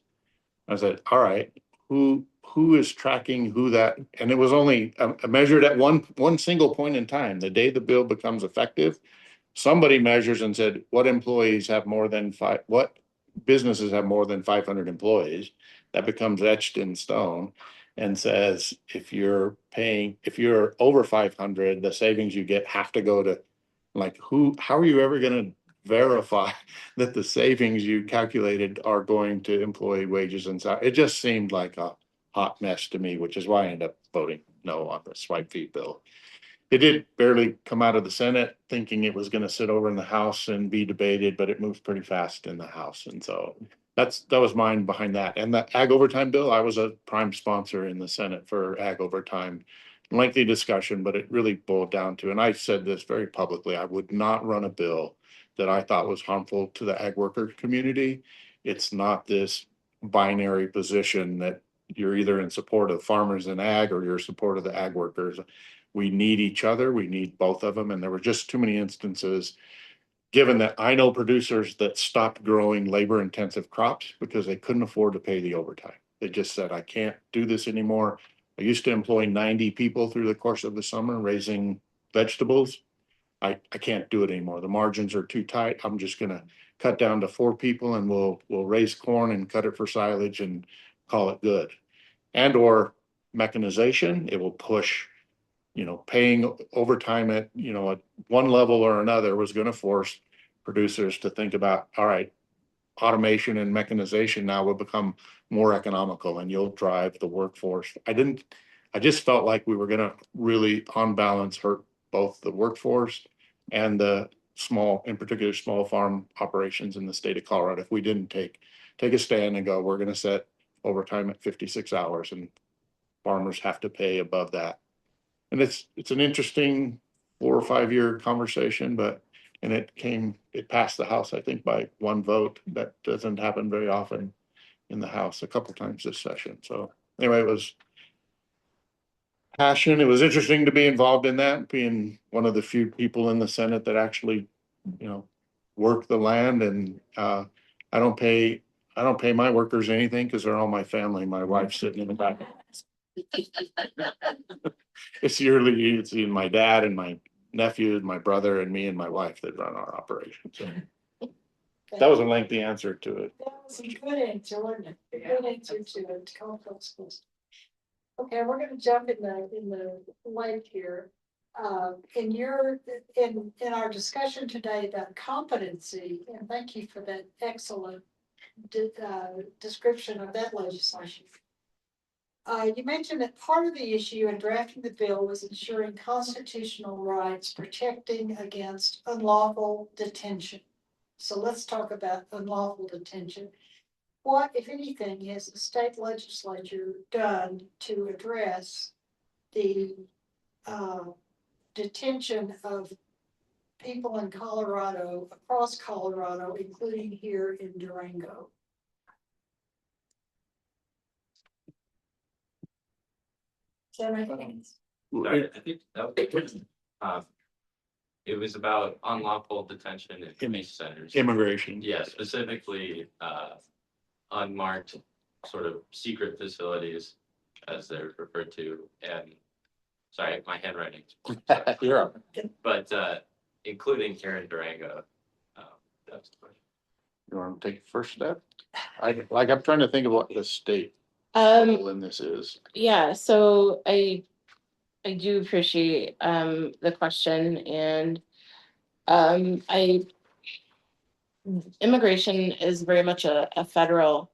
I said, all right, who is tracking who that, and it was only measured at one single point in time. The day the bill becomes effective, somebody measures and said, what businesses have more than 500 employees? That becomes etched in stone and says, if you're over 500, the savings you get have to go to how are you ever going to verify that the savings you calculated are going to employee wages and so it just seemed like a hot mess to me, which is why I ended up voting no on the swipe fee bill. It did barely come out of the Senate, thinking it was going to sit over in the House and be debated, but it moved pretty fast in the House. And so that was mine behind that. And the ag overtime bill, I was a prime sponsor in the Senate for ag overtime. Lengthy discussion, but it really boiled down to, and I said this very publicly, I would not run a bill that I thought was harmful to the ag worker community. It's not this binary position that you're either in support of farmers and ag or you're in support of the ag workers. We need each other. We need both of them. And there were just too many instances, given that I know producers that stopped growing labor intensive crops because they couldn't afford to pay the overtime. They just said, I can't do this anymore. I used to employ 90 people through the course of the summer raising vegetables. I can't do it anymore. The margins are too tight. I'm just going to cut down to 4 people and we'll raise corn and cut it for silage and call it good. And or mechanization, it will push paying overtime at, at one level or another was going to force producers to think about, all right, automation and mechanization now will become more economical and you'll drive the workforce. I just felt like we were going to really on balance hurt both the workforce and the in particular, small farm operations in the state of Colorado. If we didn't take a stand and go, we're going to set overtime at 56 hours and farmers have to pay above that. And it's an interesting 4 or 5 year conversation, and it passed the House, I think, by one vote. That doesn't happen very often in the House, a couple times this session. So anyway, it was passion. It was interesting to be involved in that, being one of the few people in the Senate that actually, work the land. And I don't pay my workers anything because they're all my family. My wife's sitting in the back. It's yearly, it's in my dad and my nephew, my brother and me and my wife that run our operation. So that was a lengthy answer to it. That was a good answer, wasn't it? A good answer to it, complex question. Okay, we're gonna jump in the lake here. In our discussion today about competency, and thank you for that excellent description of that legislation. You mentioned that part of the issue in drafting the bill was ensuring constitutional rights, protecting against unlawful detention. So let's talk about unlawful detention. What, if anything, has the state legislature done to address the detention of people in Colorado, across Colorado, including here in Durango? Does that make sense? Sorry, I think that was, it was about unlawful detention in police centers. Immigration. Yeah, specifically, unmarked sort of secret facilities, as they're referred to, and sorry, my handwriting. You're up. But, including here in Durango, that's the question. You want to take the first step? I'm trying to think of what the state role in this is. Yeah, so I do appreciate the question, and I immigration is very much a federal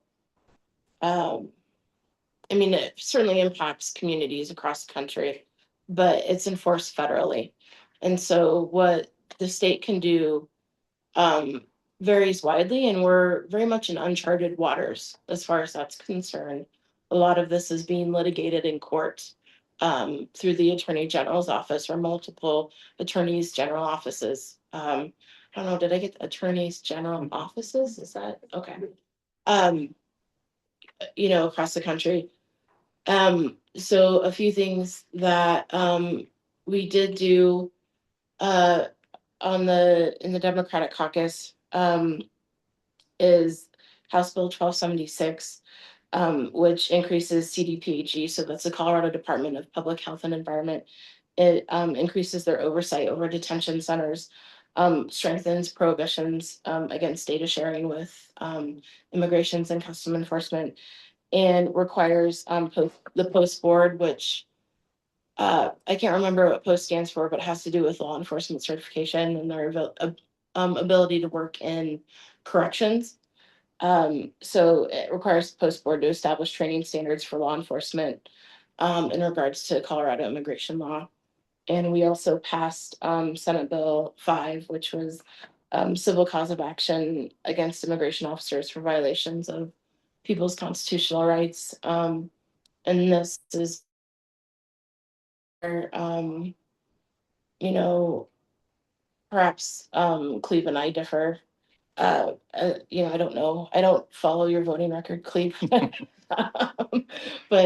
I mean, it certainly impacts communities across the country, but it's enforced federally. And so what the state can do varies widely, and we're very much in uncharted waters as far as that's concerned. A lot of this is being litigated in court through the Attorney General's office or multiple attorneys general offices. I don't know, did I get attorneys general offices? Is that okay? Across the country. So a few things that we did do in the Democratic caucus is House Bill 1276, which increases CDPHE, so that's the Colorado Department of Public Health and Environment. It increases their oversight over detention centers, strengthens prohibitions against data sharing with immigrations and custom enforcement, and requires the post board, which I can't remember what post stands for, but it has to do with law enforcement certification and their ability to work in corrections. So it requires the post board to establish training standards for law enforcement in regards to Colorado immigration law. And we also passed Senate Bill 5, which was civil cause of action against immigration officers for violations of people's constitutional rights. And this is where, perhaps Cleave and I differ. I don't know. I don't follow your voting record, Cleave. But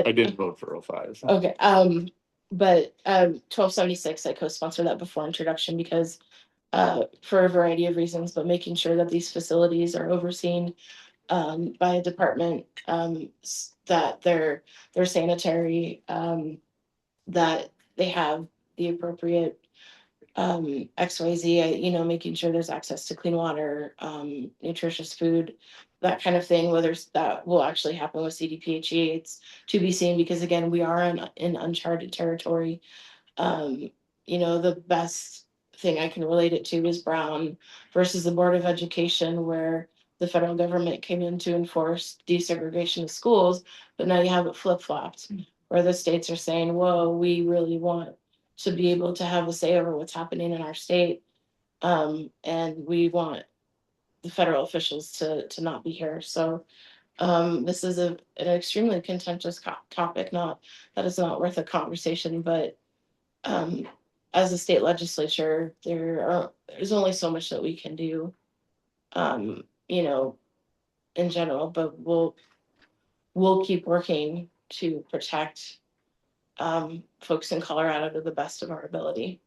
I did vote for 05. So. okay. But 1276, I co-sponsored that before introduction because for a variety of reasons, but making sure that these facilities are overseen by a department that they're sanitary, that they have the appropriate XYZ, making sure there's access to clean water, nutritious food, that kind of thing. Whether that will actually happen with CDPHE, it's to be seen because again, we are in uncharted territory. The best thing I can relate it to is Brown versus the Board of Education, where the federal government came in to enforce desegregation of schools, but now you have it flip-flopped, where the states are saying, whoa, we really want to be able to have a say over what's happening in our state. And we want the federal officials to not be here. So this is an extremely contentious topic, not that it's not worth a conversation, but as a state legislature, there's only so much that we can do, in general, but we'll keep working to protect folks in Colorado to the best of our ability.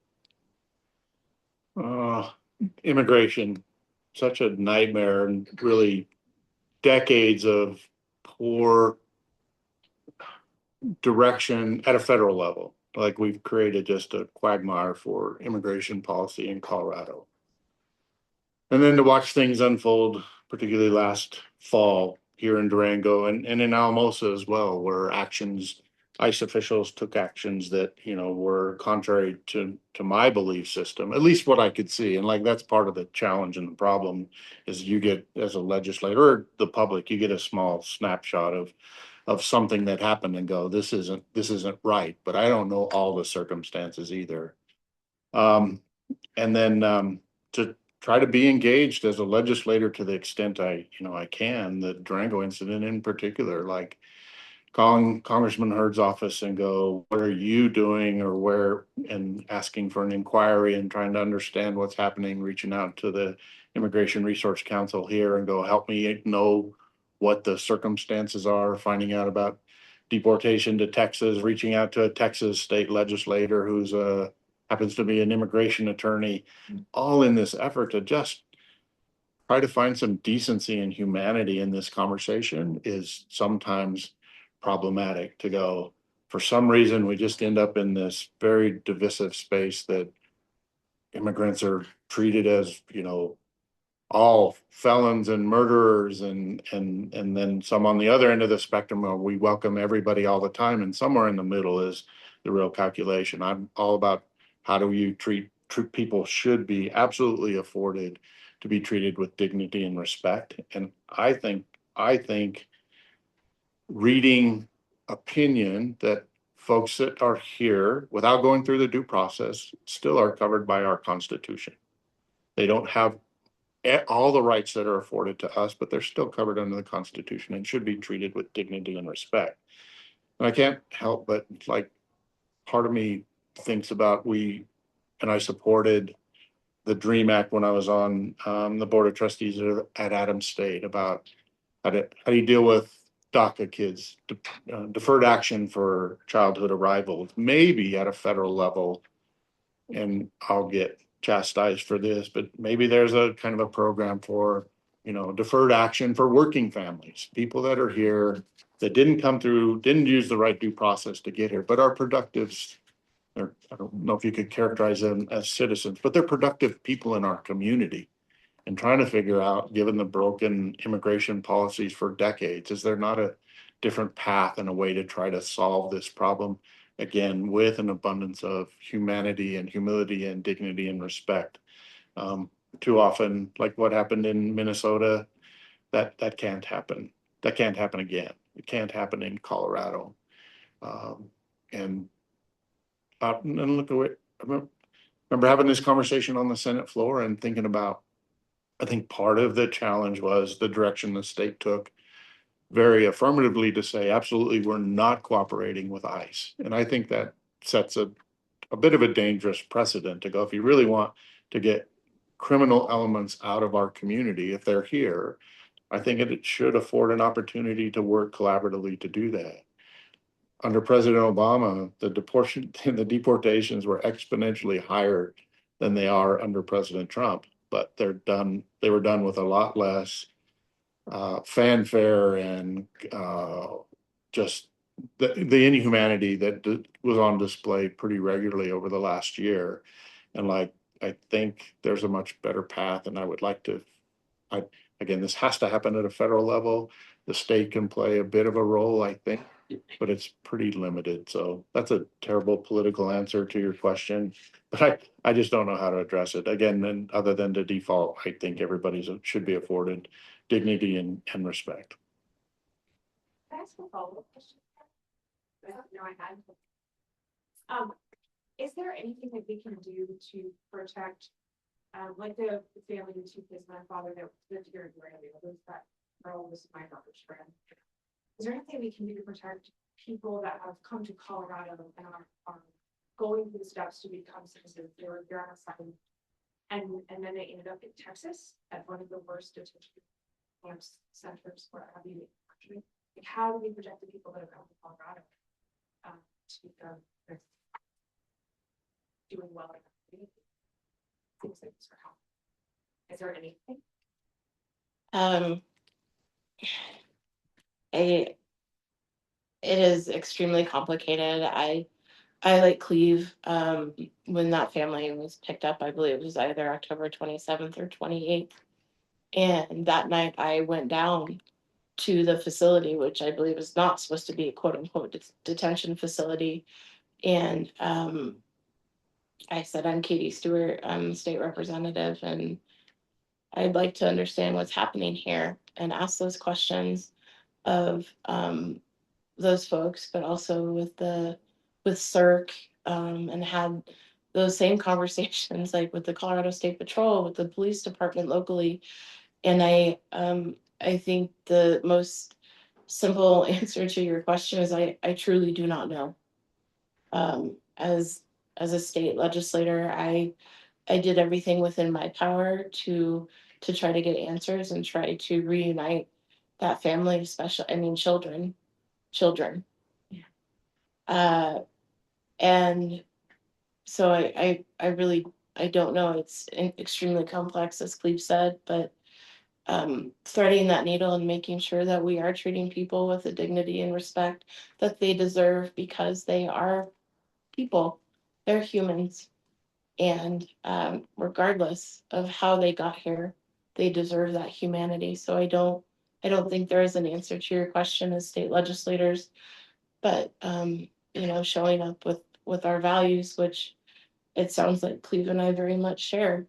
Immigration, such a nightmare, and really decades of poor direction at a federal level. Like we've created just a quagmire for immigration policy in Colorado. And then to watch things unfold, particularly last fall here in Durango and in Alamosa as well, where ICE officials took actions that, were contrary to my belief system, at least what I could see. And like, that's part of the challenge and the problem is you get, as a legislator or the public, you get a small snapshot of something that happened and go, this isn't right, but I don't know all the circumstances either. And then to try to be engaged as a legislator to the extent I can, the Durango incident in particular, like calling Congressman Hurd's office and go, what are you doing or where, and asking for an inquiry and trying to understand what's happening, reaching out to the Immigration Resource Council here and go, help me know what the circumstances are, finding out about deportation to Texas, reaching out to a Texas state legislator who's happens to be an immigration attorney, all in this effort to just try to find some decency and humanity in this conversation is sometimes problematic to go. For some reason, we just end up in this very divisive space that immigrants are treated as, all felons and murderers and then some on the other end of the spectrum where we welcome everybody all the time. And somewhere in the middle is the real calculation. I'm all about how do you treat people should be absolutely afforded to be treated with dignity and respect. And I think reading opinion that folks that are here without going through the due process still are covered by our Constitution. They don't have all the rights that are afforded to us, but they're still covered under the Constitution and should be treated with dignity and respect. And I can't help but like part of me thinks about and I supported the DREAM Act when I was on the Board of Trustees at Adams State about how do you deal with DACA kids, deferred action for childhood arrivals, maybe at a federal level. And I'll get chastised for this, but maybe there's a kind of a program for, deferred action for working families, people that are here that didn't use the right due process to get here, but are productive. I don't know if you could characterize them as citizens, but they're productive people in our community. And trying to figure out, given the broken immigration policies for decades, is there not a different path and a way to try to solve this problem? Again, with an abundance of humanity and humility and dignity and respect. Too often, like what happened in Minnesota, that can't happen. That can't happen again. It can't happen in Colorado. And look at what I remember having this conversation on the Senate floor and thinking about. I think part of the challenge was the direction the state took very affirmatively to say, absolutely, we're not cooperating with ICE. And I think that sets a bit of a dangerous precedent to go, if you really want to get criminal elements out of our community, if they're here, I think it should afford an opportunity to work collaboratively to do that. Under President Obama, the deportations were exponentially higher than they are under President Trump, but they were done with a lot less fanfare and just the inhumanity that was on display pretty regularly over the last year. And like, I think there's a much better path, and I would like to, again, this has to happen at a federal level. The state can play a bit of a role, I think, but it's pretty limited. So that's a terrible political answer to your question, but I just don't know how to address it. Again, and other than the default, I think everybody should be afforded dignity and respect. Can I ask a follow-up question? No, I had. Is there anything that we can do to protect, like the family of two kids, my father that lived here in Durango, that girl was my daughter's friend. Is there anything we can do to protect people that have come to Colorado and are going through the steps to become citizens? They were here on asylum, and then they ended up in Texas at one of the worst detention camps, centers for abuse. Like, how do we protect the people that have come to Colorado to become doing well in the community? Things like this are helpful. Is there anything? it is extremely complicated. I like Cleave, when that family was picked up, I believe it was either October 27th or 28th. And that night I went down to the facility, which I believe is not supposed to be a quote unquote detention facility. And I said, I'm Katie Stewart, I'm the state representative, and I'd like to understand what's happening here and ask those questions of those folks, but also with CERC, and had those same conversations like with the Colorado State Patrol, with the police department locally. And I think the most simple answer to your question is I truly do not know. As a state legislator, I did everything within my power to try to get answers and try to reunite that family, especially, I mean, children. Uh, and so I really, I don't know. It's extremely complex, as Cleve said, but threading that needle and making sure that we are treating people with the dignity and respect that they deserve, because they are people, they're humans. And regardless of how they got here, they deserve that humanity. So I don't think there is an answer to your question as state legislators, but showing up with our values, which it sounds like Cleve and I very much share,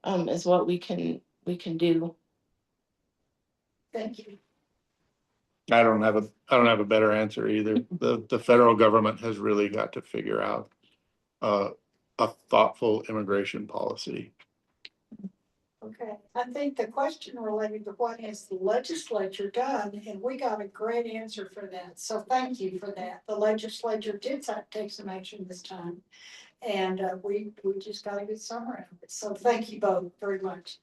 is what we can do. Thank you. I don't have a better answer either. The federal government has really got to figure out a thoughtful immigration policy. Okay, I think the question related to what has the legislature done, and we got a great answer for that. So thank you for that. The legislature did take some action this time. And we just got a good summary of it. So thank you both very much.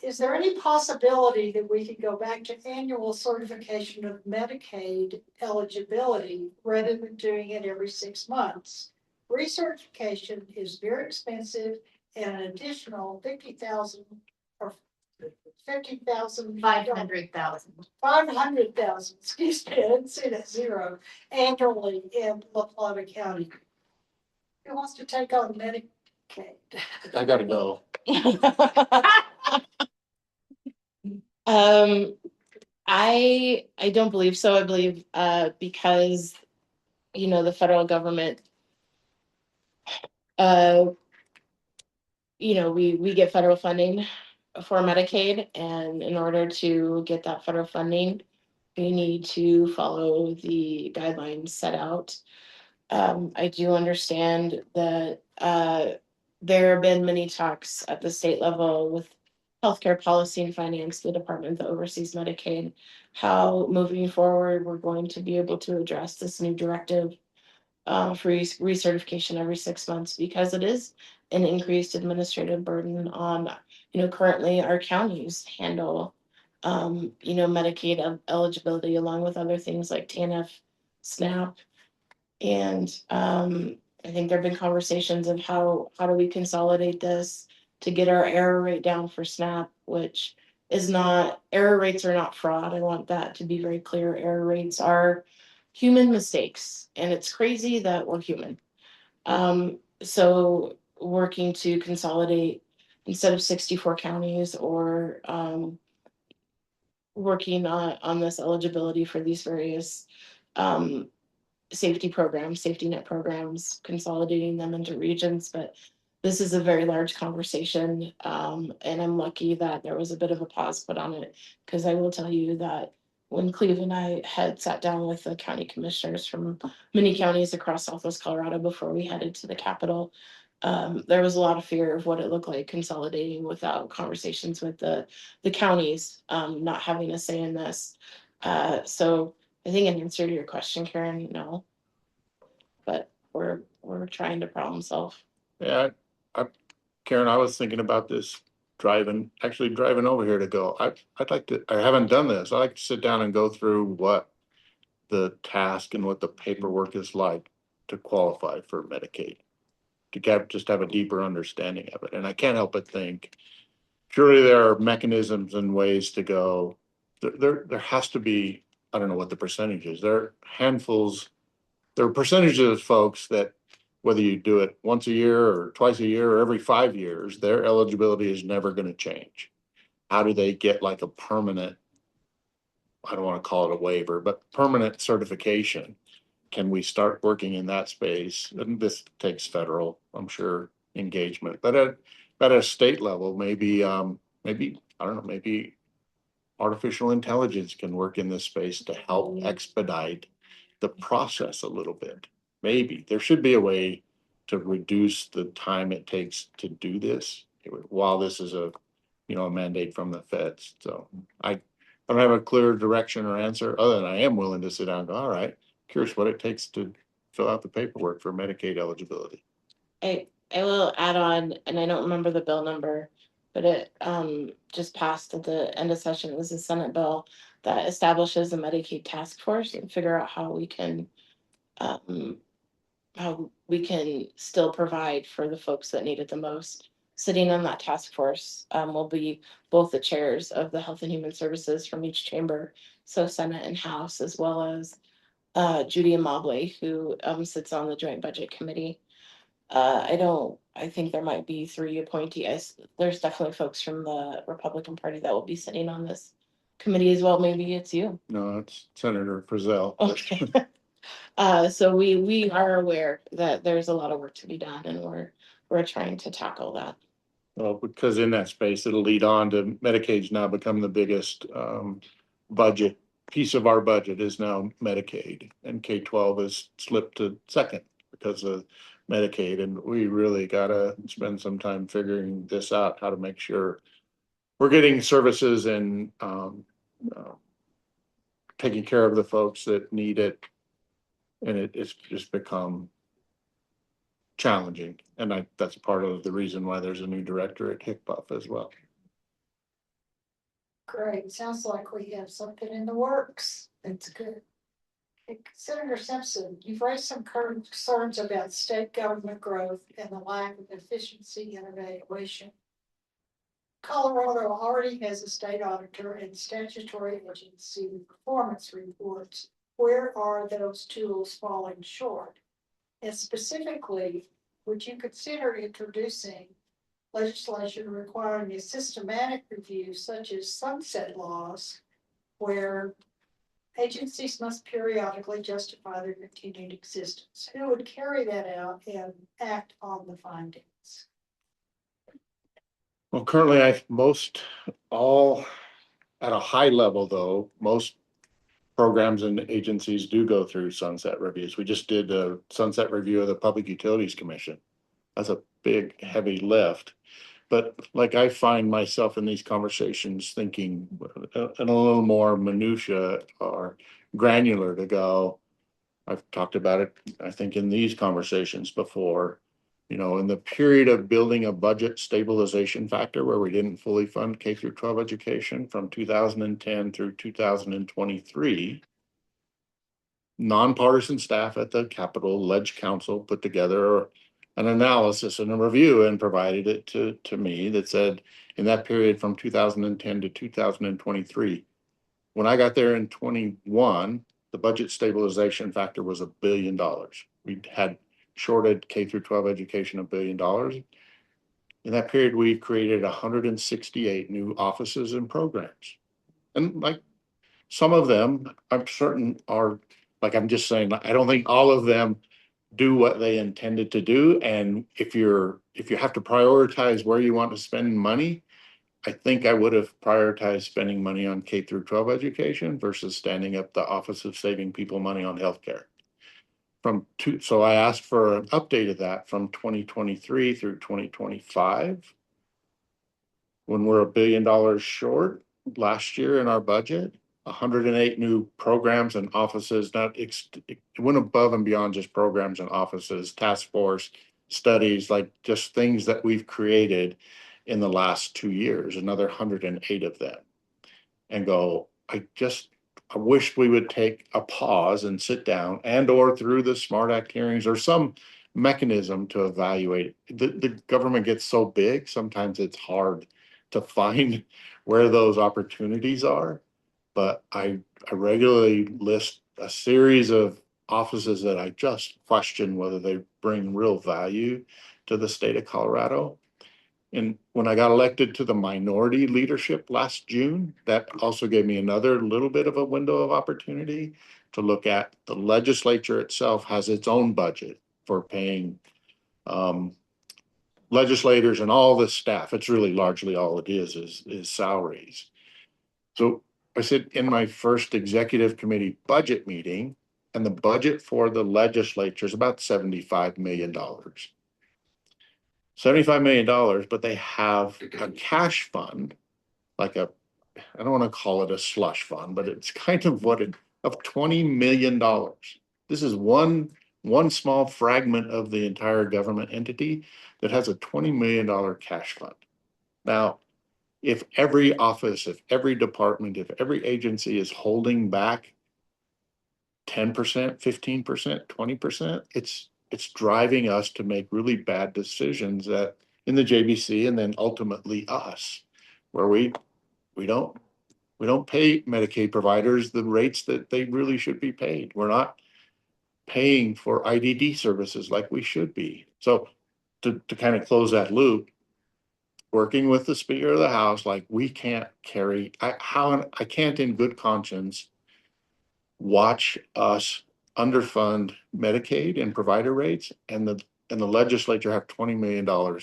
Is there any possibility that we could go back to annual certification of Medicaid eligibility rather than doing it every 6 months? Recertification is very expensive, and an additional 50,000 or 50,000. 500,000. 500,000, excuse me, I didn't see that zero, annually in La Plata County. Who wants to take on Medicaid? I gotta go. I don't believe so. I believe because the federal government, we get federal funding for Medicaid, and in order to get that federal funding, we need to follow the guidelines set out. I do understand that there have been many talks at the state level with healthcare policy and finance, the department that oversees Medicaid, how moving forward we're going to be able to address this new directive for recertification every 6 months, because it is an increased administrative burden on, currently our counties handle, Medicaid eligibility along with other things like TANF, SNAP. And I think there have been conversations of how do we consolidate this to get our error rate down for SNAP, which is not, error rates are not fraud. I want that to be very clear. Error rates are human mistakes, and it's crazy that we're human. So working to consolidate instead of 64 counties, or working on this eligibility for these various safety programs, safety net programs, consolidating them into regions. But this is a very large conversation. And I'm lucky that there was a bit of a pause put on it, because I will tell you that when Cleve and I had sat down with the county commissioners from many counties across Southwest Colorado before we headed to the Capitol, there was a lot of fear of what it looked like consolidating without conversations with the counties, not having a say in this. So I think in answer to your question, Karen, no. But we're trying to problem solve. Yeah, Karen, I was thinking about this driving over here to go. I'd like to, I haven't done this. I'd like to sit down and go through what the task and what the paperwork is like to qualify for Medicaid. Just have a deeper understanding of it. And I can't help but think, surely there are mechanisms and ways to go. There has to be I don't know what the percentage is. There are handfuls, there are percentages of folks that whether you do it once a year or twice a year or every 5 years, their eligibility is never going to change. How do they get like a permanent, I don't want to call it a waiver, but permanent certification? Can we start working in that space? And this takes federal, I'm sure, engagement, but at a state level, maybe, maybe, I don't know, maybe artificial intelligence can work in this space to help expedite the process a little bit. Maybe there should be a way to reduce the time it takes to do this while this is a, you know, a mandate from the feds. So I don't have a clear direction or answer other than I am willing to sit down and go, all right, curious what it takes to fill out the paperwork for Medicaid eligibility. I will add on, and I don't remember the bill number, but it just passed at the end of session. It was a Senate bill that establishes a Medicaid task force and figure out how we can still provide for the folks that need it the most. Sitting on that task force will be both the chairs of the Health and Human Services from each chamber, so Senate and House, as well as Judy Mobley, who sits on the Joint Budget Committee. I think there might be 3 appointees. There's definitely folks from the Republican Party that will be sitting on this committee as well. Maybe it's you. No, it's Senator Frizzell. Okay. So we are aware that there's a lot of work to be done, and we're trying to tackle that. Well, because in that space, it'll lead on to Medicaid's now become the biggest budget. Piece of our budget is now Medicaid, and K-12 has slipped to second because of Medicaid. And we really gotta spend some time figuring this out, how to make sure we're getting services and taking care of the folks that need it. And it's just become challenging. And that's part of the reason why there's a new director at HICBUF as well. Great, sounds like we have something in the works. That's good. Senator Simpson, you've raised some concerns about state government growth and the lack of efficiency and evaluation. Colorado already has a state auditor and statutory agency performance reports. Where are those tools falling short? And specifically, would you consider introducing legislation requiring a systematic review such as sunset laws, where agencies must periodically justify their continued existence? Who would carry that out and act on the findings? Well, currently most all at a high level though, most programs and agencies do go through sunset reviews. We just did a sunset review of the Public Utilities Commission. That's a big, heavy lift. But like I find myself in these conversations thinking in a little more minutia or granular to go. I've talked about it, I think, in these conversations before. You know, in the period of building a budget stabilization factor where we didn't fully fund K through 12 education from 2010 through 2023, nonpartisan staff at the Capitol Ledge Council put together an analysis and a review and provided it to me that said in that period from 2010 to 2023, when I got there in 21, the budget stabilization factor was $1 billion. We had shorted K through 12 education $1 billion. In that period, we created 168 new offices and programs. And like some of them, I'm certain are, like I'm just saying, I don't think all of them do what they intended to do. And if you have to prioritize where you want to spend money, I think I would have prioritized spending money on K through 12 education versus standing up the Office of Saving People Money on Healthcare. So I asked for an update of that from 2023 through 2025. When we're $1 billion short last year in our budget, 108 new programs and offices, it went above and beyond just programs and offices, task force, studies, like just things that we've created in the last 2 years, another 108 of them, and go, I wish we would take a pause and sit down and or through the SMART Act hearings or some mechanism to evaluate. The government gets so big, sometimes it's hard to find where those opportunities are. but I regularly list a series of offices that I just question whether they bring real value to the state of Colorado. And when I got elected to the minority leadership last June, that also gave me another little bit of a window of opportunity to look at the legislature itself has its own budget for paying legislators and all the staff. It's really largely all it is salaries. So I said in my first executive committee budget meeting, and the budget for the legislature is about $75 million. $75 million, but they have a cash fund, like I don't want to call it a slush fund, but it's kind of what it, of $20 million. This is one small fragment of the entire government entity that has a $20 million cash fund. Now, if every office, if every department, if every agency is holding back 10%, 15%, 20%, it's driving us to make really bad decisions that in the JBC and then ultimately us, where we don't pay Medicaid providers the rates that they really should be paid. We're not paying for IDD services like we should be. So to kind of close that loop, working with the Speaker of the House, like we can't carry, I can't in good conscience watch us underfund Medicaid and provider rates and the legislature have $20 million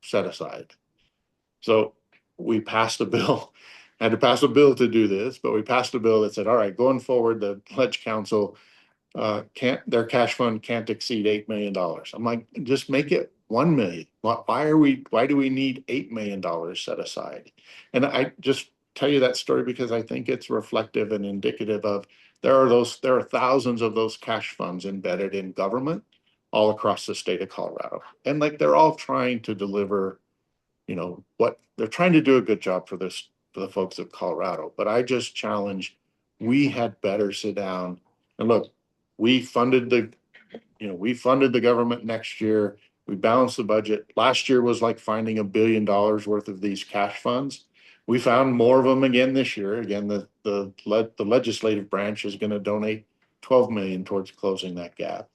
set aside. So we passed a bill, had to pass a bill to do this, but we passed a bill that said, all right, going forward, the Ledge Council their cash fund can't exceed $8 million. I'm like, just make it 1 million. Why do we need $8 million set aside? And I just tell you that story because I think it's reflective and indicative of there are thousands of those cash funds embedded in government all across the state of Colorado. And like they're all trying to deliver, what they're trying to do a good job for the folks of Colorado. But I just challenge, we had better sit down and look, we funded the government next year. We balanced the budget. Last year was like finding $1 billion worth of these cash funds. We found more of them again this year. Again, the legislative branch is going to donate 12 million towards closing that gap.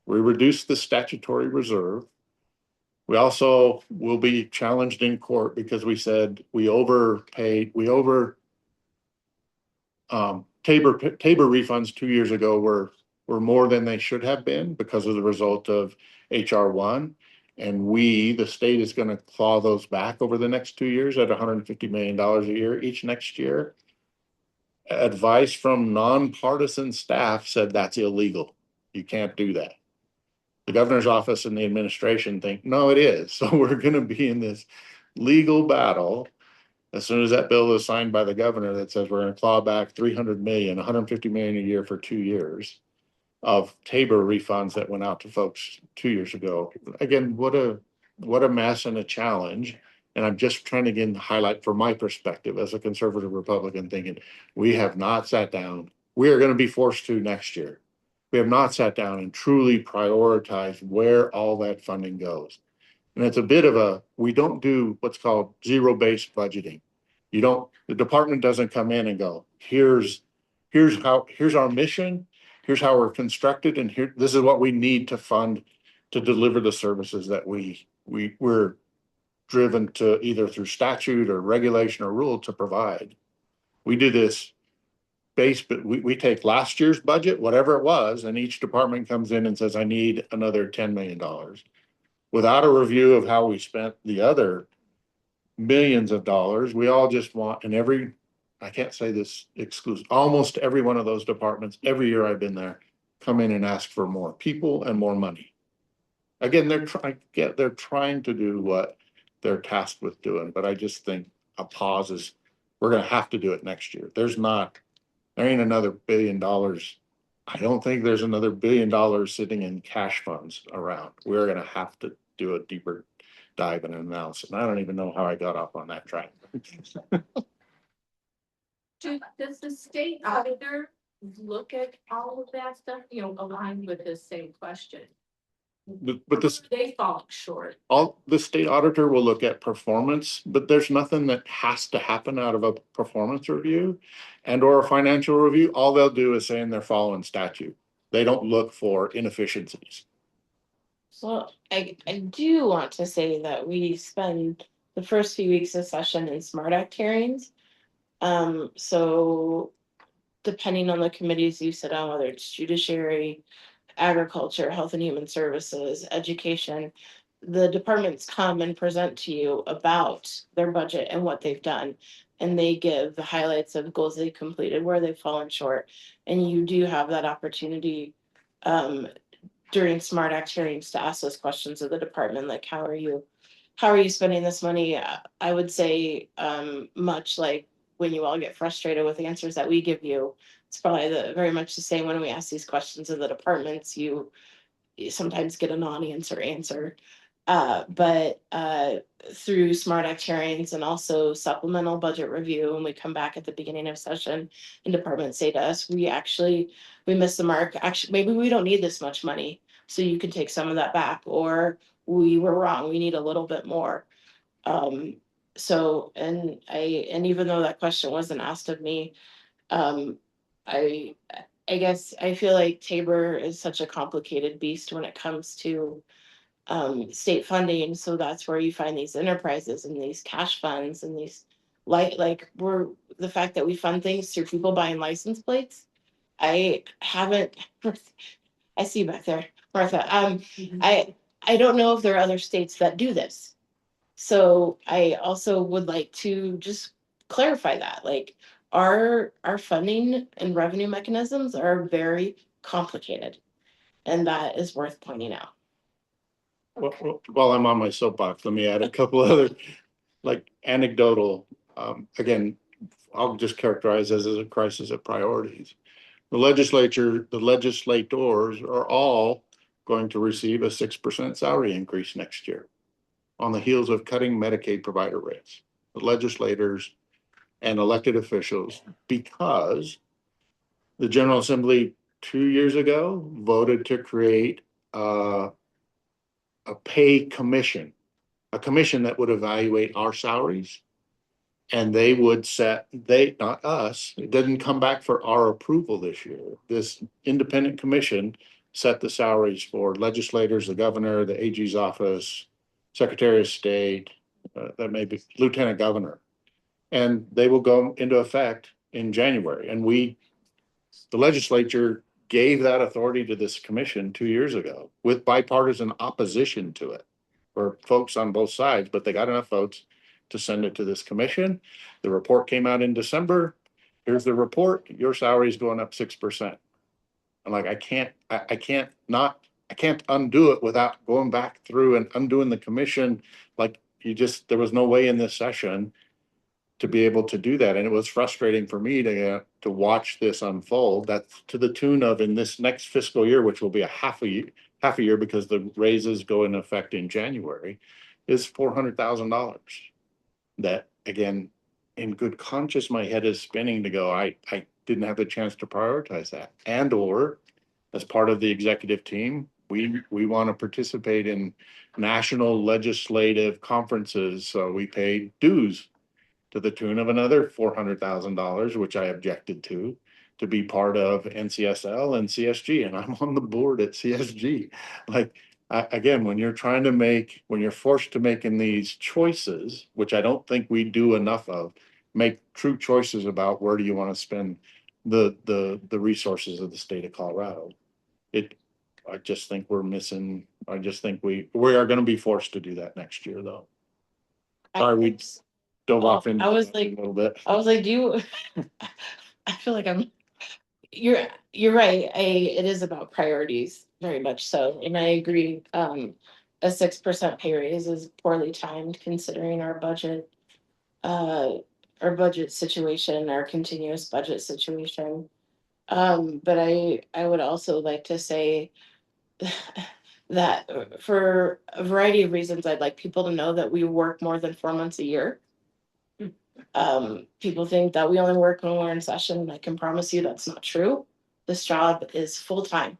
We reduced the statutory reserve. We also will be challenged in court because we said we overpaid, Tabor refunds 2 years ago were more than they should have been because of the result of HR1. And the state is going to claw those back over the next 2 years at $150 million a year each next year. Advice from nonpartisan staff said that's illegal. You can't do that. The governor's office and the administration think, no, it is. So we're going to be in this legal battle as soon as that bill is signed by the governor that says we're going to claw back 300 million, 150 million a year for 2 years of Tabor refunds that went out to folks 2 years ago. Again, what a mess and a challenge. And I'm just trying to again highlight from my perspective as a conservative Republican thinking, we have not sat down. We are going to be forced to next year. We have not sat down and truly prioritized where all that funding goes. And it's a bit of we don't do what's called zero-based budgeting. The department doesn't come in and go, here's our mission, here's how we're constructed, and this is what we need to fund to deliver the services that we're driven to either through statute or regulation or rule to provide. We do this but we take last year's budget, whatever it was, and each department comes in and says, I need another $10 million. Without a review of how we spent the other millions of dollars, we all just want, and I can't say this exclusive, almost every one of those departments, every year I've been there, come in and ask for more people and more money. Again, they're trying to do what they're tasked with doing, but I just think a pause is, we're going to have to do it next year. There ain't another $1 billion. I don't think there's another $1 billion sitting in cash funds around. We're going to have to do a deeper dive and analysis. And I don't even know how I got off on that track. Does the state auditor look at all of that stuff, aligned with this same question? But this, They fall short. the state auditor will look at performance, but there's nothing that has to happen out of a performance review and or a financial review. All they'll do is saying they're following statute. They don't look for inefficiencies. Well, I do want to say that we spend the first few weeks of session in Smart Act hearings. So depending on the committees you sit on, whether it's judiciary, agriculture, health and human services, education, the departments come and present to you about their budget and what they've done. And they give the highlights of goals they completed, where they've fallen short. And you do have that opportunity during Smart Act hearings to ask those questions of the department, like how are you spending this money? I would say much like when you all get frustrated with answers that we give you, it's probably very much the same when we ask these questions of the departments. You sometimes get a non-answer answer. But through Smart Act hearings and also supplemental budget review, when we come back at the beginning of session and departments say to us, we missed the mark. Actually, maybe we don't need this much money, so you can take some of that back, or we were wrong, we need a little bit more. So, and even though that question wasn't asked of me, I I guess I feel like Tabor is such a complicated beast when it comes to state funding. So that's where you find these enterprises and these cash funds and these we're the fact that we fund things through people buying license plates. I haven't I see you back there, Martha. I don't know if there are other states that do this. So I also would like to just clarify that, like our funding and revenue mechanisms are very complicated. And that is worth pointing out. While I'm on my soapbox, let me add a couple other like anecdotal, again, I'll just characterize this as a crisis of priorities. The legislators are all going to receive a 6% salary increase next year on the heels of cutting Medicaid provider rates. The legislators and elected officials, because the General Assembly 2 years ago voted to create a pay commission, a commission that would evaluate our salaries. And they would not us, it didn't come back for our approval this year. This independent commission set the salaries for legislators, the governor, the AG's office, Secretary of State, that may be Lieutenant Governor. And they will go into effect in January. And the legislature gave that authority to this commission 2 years ago with bipartisan opposition to it for folks on both sides, but they got enough votes to send it to this commission. The report came out in December. Here's the report. Your salary is going up 6%. I'm like, I can't undo it without going back through and undoing the commission. Like there was no way in this session to be able to do that. And it was frustrating for me to watch this unfold. That's to the tune of, in this next fiscal year, which will be a half a year because the raises go into effect in January, is $400,000. That, again, in good conscience, my head is spinning to go, I didn't have the chance to prioritize that. And or as part of the executive team, we want to participate in national legislative conferences. So we paid dues to the tune of another $400,000, which I objected to be part of NCSL and CSG. And I'm on the board at CSG. Like, again, when you're forced to make in these choices, which I don't think we do enough of, make true choices about where do you want to spend the resources of the state of Colorado. I just think we're missing, I just think we are going to be forced to do that next year, though. Sorry, we dove off into I was a little bit. do you, I feel like you're right. It is about priorities, very much so. And I agree, a 6% pay raise is poorly timed considering our budget situation, our continuous budget situation. But I would also like to say that for a variety of reasons, I'd like people to know that we work more than 4 months a year. People think that we only work when we're in session. I can promise you that's not true. This job is full-time.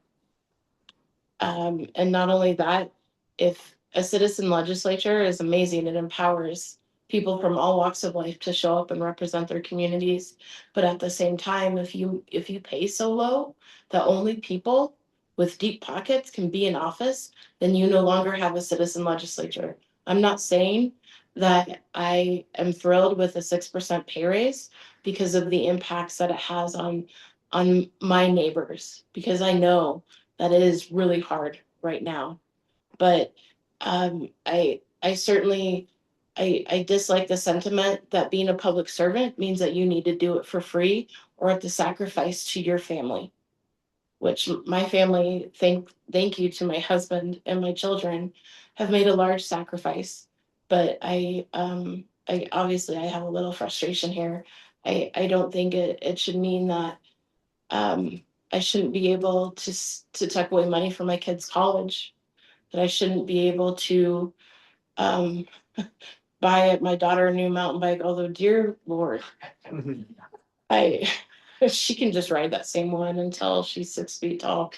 And not only that, if a citizen legislature is amazing, it empowers people from all walks of life to show up and represent their communities. But at the same time, if you pay so low that only people with deep pockets can be in office, then you no longer have a citizen legislature. I'm not saying that I am thrilled with a 6% pay raise because of the impacts that it has on my neighbors, because I know that it is really hard right now. But I certainly I dislike the sentiment that being a public servant means that you need to do it for free or at the sacrifice to your family, which my family, thank you to my husband and my children, have made a large sacrifice. But I obviously I have a little frustration here. I don't think it should mean that I shouldn't be able to tuck away money for my kids' college, that I shouldn't be able to um, buy my daughter a new mountain bike. Although, dear Lord, I she can just ride that same one until she's 6 feet tall.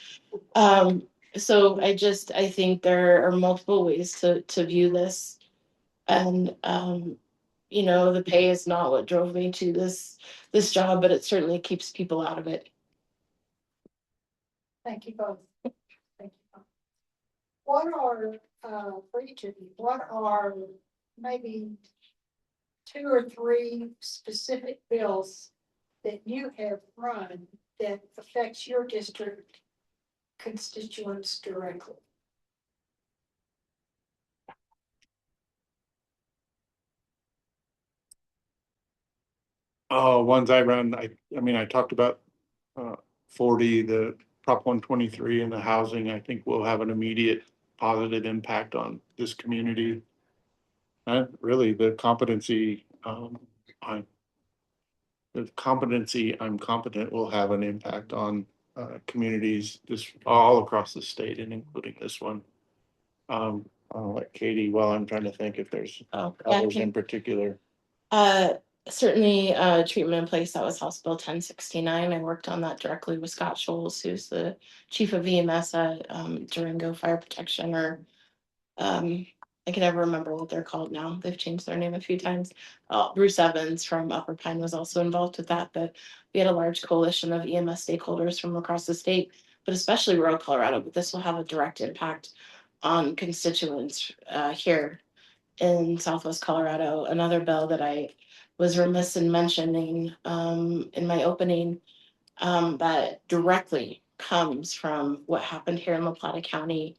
Um, so I think there are multiple ways to view this, and the pay is not what drove me to this job, but it certainly keeps people out of it. Thank you both. Thank you both. What are, for each of you, what are maybe 2 or 3 specific bills that you have run that affects your district constituents directly? Ones I run, I mean, I talked about 40, the Prop 123 and the housing, I think will have an immediate positive impact on this community. Really, the competency, I'm competent will have an impact on communities this all across the state and including this one. I'll let Katie, while I'm trying to think if there's others in particular. Certainly treatment in place, that was House Bill 1069. I worked on that directly with Scott Scholes, who's the chief of EMS at Durango Fire Protection, or I can never remember what they're called now. They've changed their name a few times. Bruce Evans from Upper Pine was also involved with that, but we had a large coalition of EMS stakeholders from across the state, but especially rural Colorado. But this will have a direct impact on constituents here in Southwest Colorado. Another bill that I was remiss in mentioning in my opening that directly comes from what happened here in La Plata County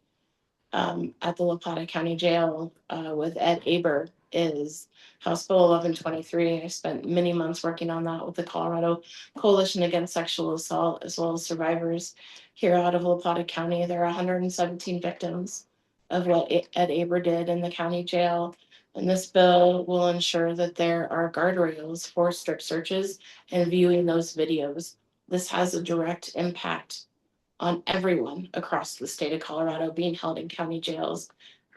at the La Plata County Jail with Ed Aber is House Bill 1123. I spent many months working on that with the Colorado Coalition Against Sexual Assault, as well as survivors here out of La Plata County. There are 117 victims of what Ed Aber did in the county jail. And this bill will ensure that there are guardrails for strip searches and viewing those videos. This has a direct impact on everyone across the state of Colorado being held in county jails.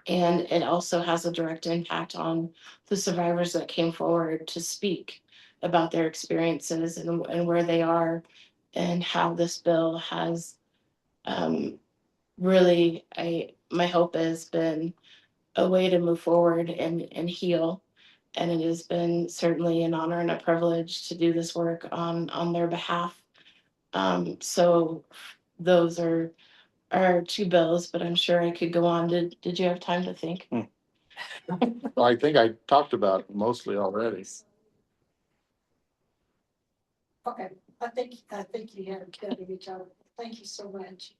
And it also has a direct impact on the survivors that came forward to speak about their experiences and where they are, and how this bill has really, my hope has been a way to move forward and heal. And it has been certainly an honor and a privilege to do this work on their behalf. So those are 2 bills, but I'm sure I could go on. Did you have time to think? Well, I think I talked about mostly already. Okay, I think you have covered each other. Thank you so much.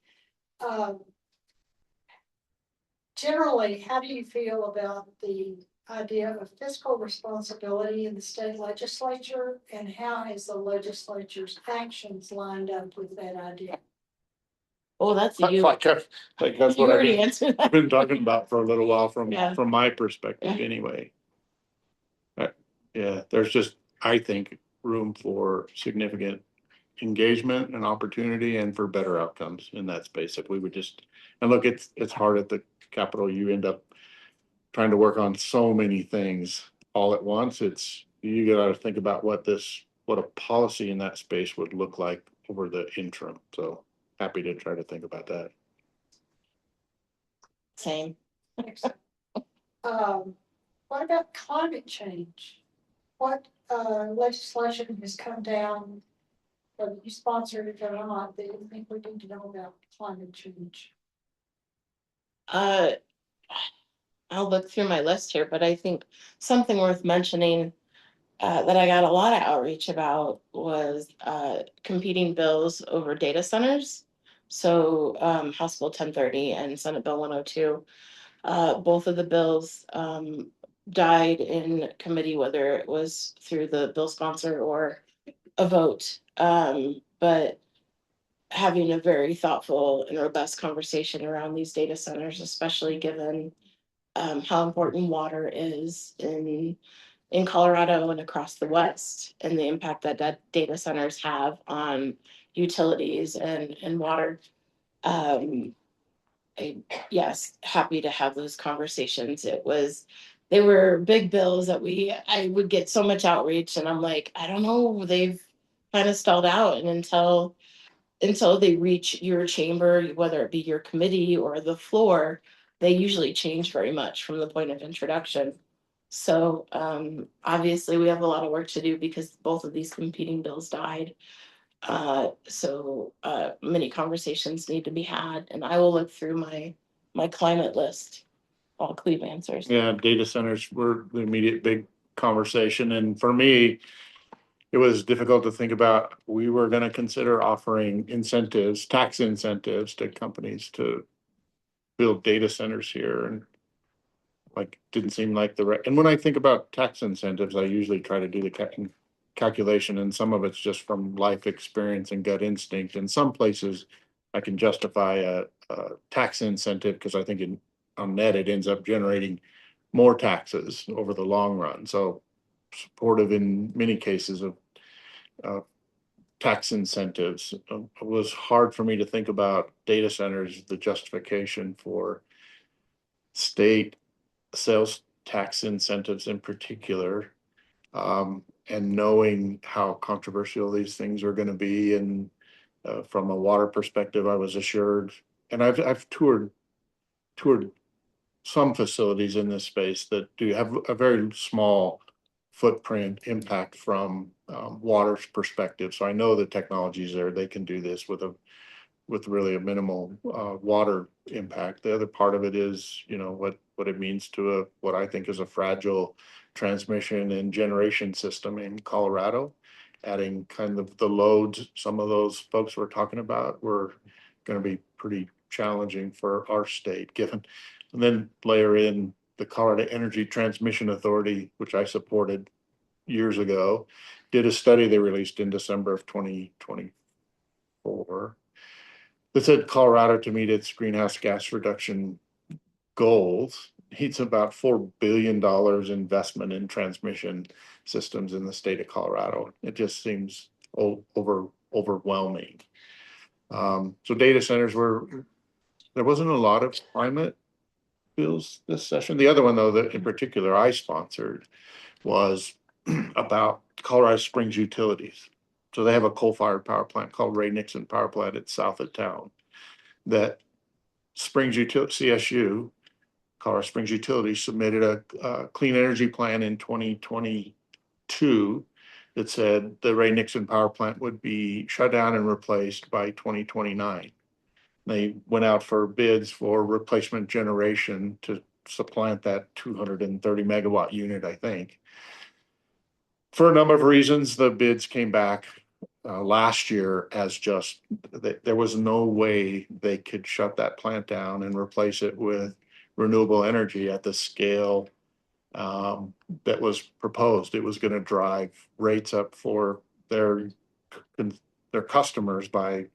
Generally, how do you feel about the idea of fiscal responsibility in the state legislature, and how has the legislature's actions lined up with that idea? Oh, that's you. Like that's You what I've already answered I've that. been talking about for a little while Yeah. from my perspective anyway. Yeah, there's just, I think, room for significant engagement and opportunity and for better outcomes in that space. If we would just, and look, it's hard at the Capitol. You end up trying to work on so many things all at once. You gotta think about what a policy in that space would look like over the interim. So happy to try to think about that. Same. What about climate change? What legislation has come down, whether you sponsored it or not, that you think we need to know about climate change? Uh, I'll look through my list here, but I think something worth mentioning that I got a lot of outreach about was competing bills over data centers. So House Bill 1030 and Senate Bill 102, both of the bills died in committee, whether it was through the bill sponsor or a vote. But having a very thoughtful and robust conversation around these data centers, especially given how important water is in Colorado and across the West, and the impact that data centers have on utilities and water. Um, yes, happy to have those conversations. They were big bills that I would get so much outreach, and I'm like, I don't know, they've kind of stalled out, and until they reach your chamber, whether it be your committee or the floor, they usually change very much from the point of introduction. So obviously we have a lot of work to do because both of these competing bills died. So many conversations need to be had, and I will look through my climate list. All Cleave answers. Yeah, data centers were the immediate big conversation, and for me, it was difficult to think about. We were gonna consider offering incentives, tax incentives to companies to build data centers here, and like, didn't seem like the right, and when I think about tax incentives, I usually try to do the calculation, and some of it's just from life experience and gut instinct. In some places, I can justify a tax incentive because I think on net, it ends up generating more taxes over the long run. So supportive in many cases of uh, tax incentives. It was hard for me to think about data centers, the justification for state sales tax incentives in particular, and knowing how controversial these things are going to be. And from a water perspective, I was assured, and I've toured some facilities in this space that do have a very small footprint impact from water's perspective. So I know the technologies there, they can do this with really a minimal water impact. The other part of it is, what it means to what I think is a fragile transmission and generation system in Colorado. Adding kind of the loads some of those folks were talking about were going to be pretty challenging for our state, given, and then layer in the Colorado Energy Transmission Authority, which I supported years ago, did a study they released in December of 2024 that said Colorado, to meet its greenhouse gas reduction goals, needs about $4 billion investment in transmission systems in the state of Colorado. It just seems overwhelming. So data centers there wasn't a lot of climate bills this session. The other one, though, that in particular I sponsored was about Colorado Springs Utilities. So they have a coal-fired power plant called Ray Nixon Power Plant. It's south of town. That CSU, Colorado Springs Utilities, submitted a clean energy plan in 2022 that said the Ray Nixon Power Plant would be shut down and replaced by 2029. They went out for bids for replacement generation to supplant that 230 megawatt unit, I think. For a number of reasons, the bids came back last year as just there was no way they could shut that plant down and replace it with renewable energy at the scale that was proposed. It was going to drive rates up for their customers by, I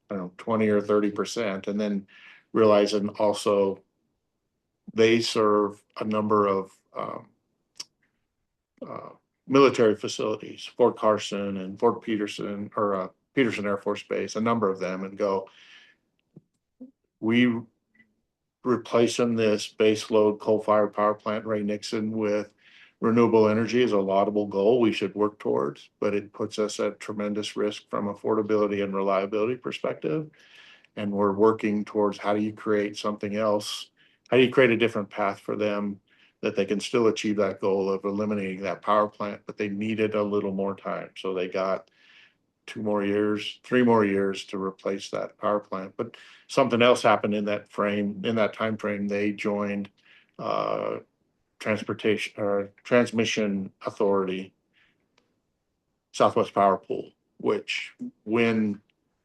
don't know, 20 or 30%, and then realizing also they serve a number of military facilities, Fort Carson and Fort Peterson, or Peterson Air Force Base, a number of them, and go, we replacing this base load coal-fired power plant, Ray Nixon, with renewable energy is a laudable goal we should work towards, but it puts us at tremendous risk from affordability and reliability perspective. And we're working towards how do you create something else how do you create a different path for them that they can still achieve that goal of eliminating that power plant, but they needed a little more time. So they got 3 more years to replace that power plant. But something else happened in that time frame. They joined transportation or transmission authority, Southwest Power Pool, which when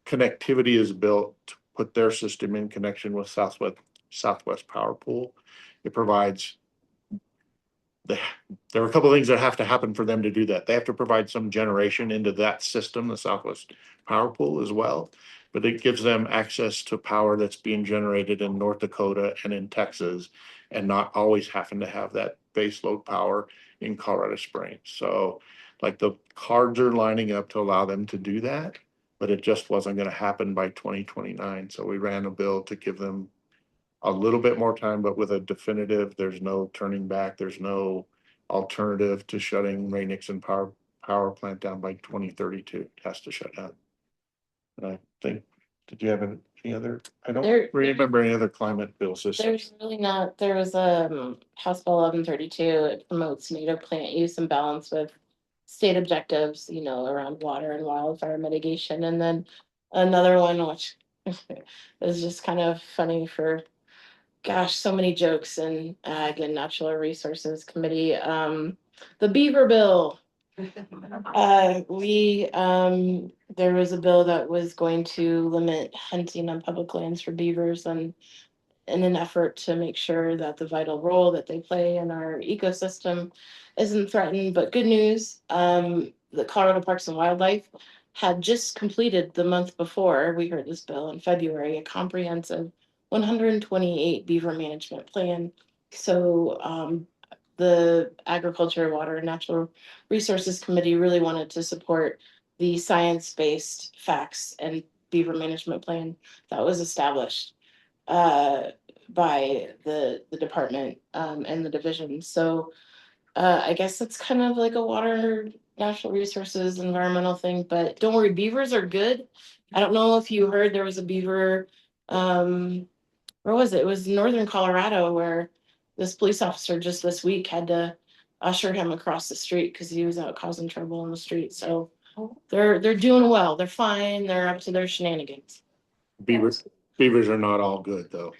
connectivity is built to put their system in connection with Southwest Power Pool, it provides there are a couple of things that have to happen for them to do that. They have to provide some generation into that system, the Southwest Power Pool as well. But it gives them access to power that's being generated in North Dakota and in Texas, and not always having to have that base load power in Colorado Springs. So like the cards are lining up to allow them to do that, but it just wasn't going to happen by 2029. So we ran a bill to give them a little bit more time, but with a definitive, there's no turning back. There's no alternative to shutting Ray Nixon power plant down by 2032. It has to shut down. And I think, did you have any other? I don't remember any other climate bills this. There's really not. There was a House Bill 1132. It promotes native plant use and balance with state objectives, around water and wildfire mitigation. And then another one, which is just kind of funny for, gosh, so many jokes in Ag and Natural Resources Committee. The beaver bill. There was a bill that was going to limit hunting on public lands for beavers, and in an effort to make sure that the vital role that they play in our ecosystem isn't threatened. But good news, the Colorado Parks and Wildlife had just completed the month before we heard this bill in February, a comprehensive 128 beaver management plan. So the Agriculture, Water, and Natural Resources Committee really wanted to support the science-based facts and beaver management plan that was established by the department and the division. So I guess it's kind of like a water, natural resources, environmental thing, but don't worry, beavers are good. I don't know if you heard there was a beaver, where was it? It was northern Colorado where this police officer just this week had to usher him across the street because he was out causing trouble on the street. So they're doing well. They're fine. They're up to their shenanigans. Beavers are not all good though.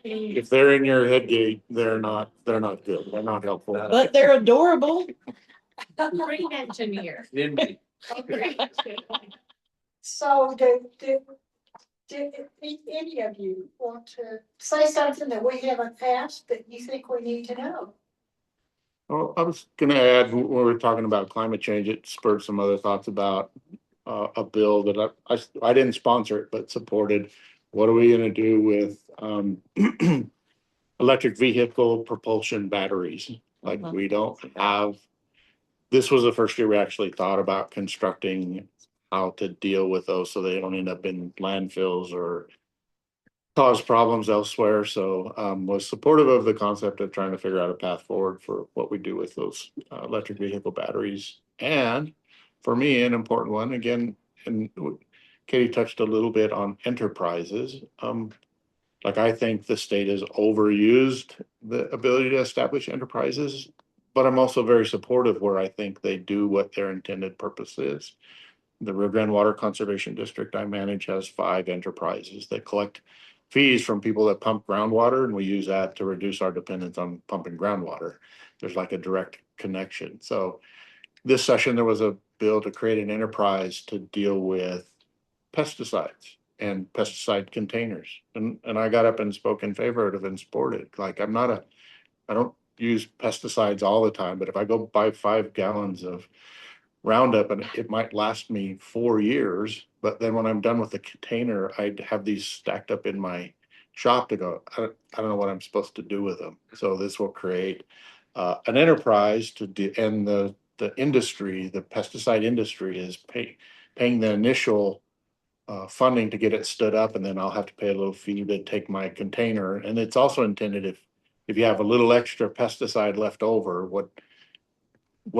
If they're in your head gate, they're not good. They're not helpful. But they're adorable. Brain engineer. So did any of you want to say something that we haven't asked that you think we need to know? Well, I was gonna add, when we were talking about climate change, it spurred some other thoughts about a bill that I didn't sponsor it, but supported. What are we gonna do with electric vehicle propulsion batteries? Like we don't have, this was the first year we actually thought about constructing how to deal with those so they don't end up in landfills or cause problems elsewhere. So was supportive of the concept of trying to figure out a path forward for what we do with those electric vehicle batteries. And for me, an important one, again, and Katie touched a little bit on enterprises. Like I think the state has overused the ability to establish enterprises, but I'm also very supportive where I think they do what their intended purpose is. The Rio Grande Water Conservation District I manage has 5 enterprises that collect fees from people that pump groundwater, and we use that to reduce our dependence on pumping groundwater. There's like a direct connection. So this session, there was a bill to create an enterprise to deal with pesticides and pesticide containers. And I got up and spoke in favor of it and supported. Like I don't use pesticides all the time, but if I go buy 5 gallons of Roundup and it might last me 4 years, but then when I'm done with the container, I'd have these stacked up in my shop to go, I don't know what I'm supposed to do with them. So this will create an enterprise and the industry, the pesticide industry is paying the initial funding to get it stood up, and then I'll have to pay a little fee to take my container. And it's also intended if you have a little extra pesticide left over, what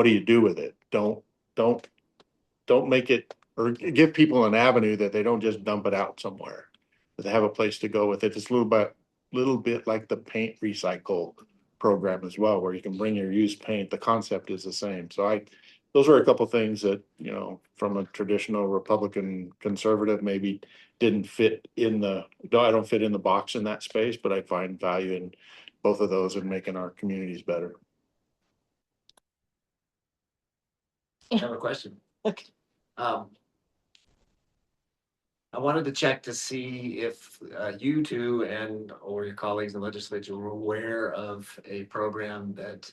do you do with it? Don't make it, or give people an avenue that they don't just dump it out somewhere, that they have a place to go with it. It's a little bit little bit like the paint recycle program as well, where you can bring your used paint. The concept is the same. So those were a couple things that, from a traditional Republican conservative, maybe didn't fit in the, no, I don't fit in the box in that space, but I find value in both of those and making our communities better. I have a question. Okay. I wanted to check to see if you two or your colleagues in the legislature were aware of a program that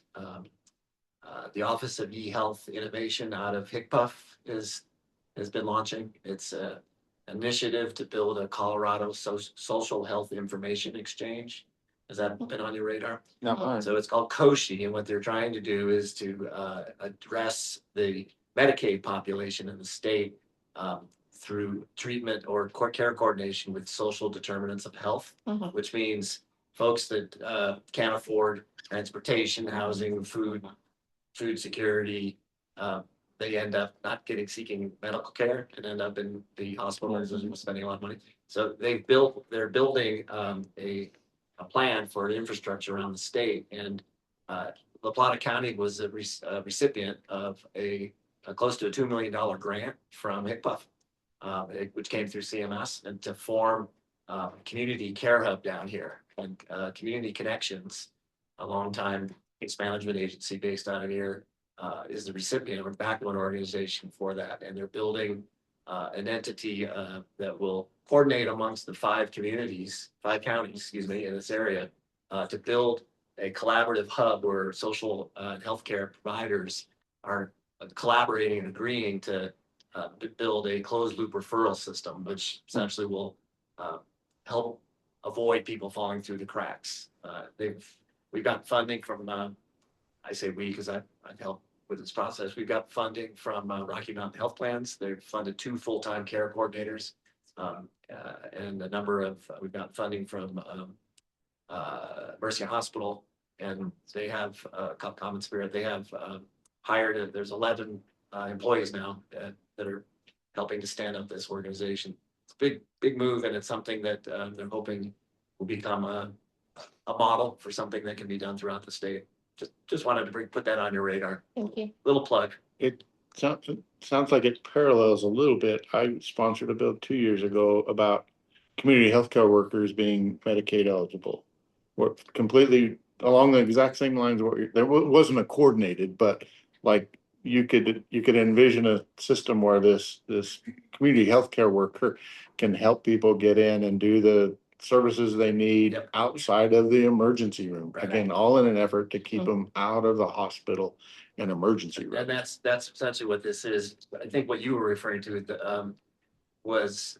the Office of E-Health Innovation out of HICPUF has been launching. It's an initiative to build a Colorado social health information exchange. Has that been on your radar? No, So it's called COSHI, and what they're trying to do is to address the Medicaid population in the state through treatment or care coordination with social determinants of health, Mhm. which means folks that can't afford transportation, housing, food security, they end up not seeking medical care and end up in the hospital and spending a lot of money. So they're building a plan for infrastructure around the state, and La Plata County was a recipient of a close to a $2 million grant from HICPUF, which came through CMS, and to form a community care hub down here and Community Connections, a longtime case management agency based out of here, is the recipient or backbone organization for that, and they're building an entity that will coordinate amongst the five counties, in this area, to build a collaborative hub where social and healthcare providers are collaborating and agreeing to build a closed loop referral system, which essentially will help avoid people falling through the cracks. We've got funding from, I say we because I've helped with this process. We've got funding from Rocky Mountain Health Plans. They've funded 2 full-time care coordinators, and we've got funding from Mercy Hospital, and they have Common Spirit. They have hired, there's 11 employees now that are helping to stand up this organization. It's a big move, and it's something that they're hoping will become a model for something that can be done throughout the state. Just wanted to put that on your radar. Thank you. Little plug. It sounds like it parallels a little bit. I sponsored a bill 2 years ago about community healthcare workers being Medicaid eligible. We're completely along the exact same lines. There wasn't a coordinated, but like you could envision a system where this community healthcare worker can help people get in and do the services they need outside of the emergency room. Right. Again, all in an effort to keep them out of the hospital and emergency room. And that's essentially what this is. I think what you were referring to was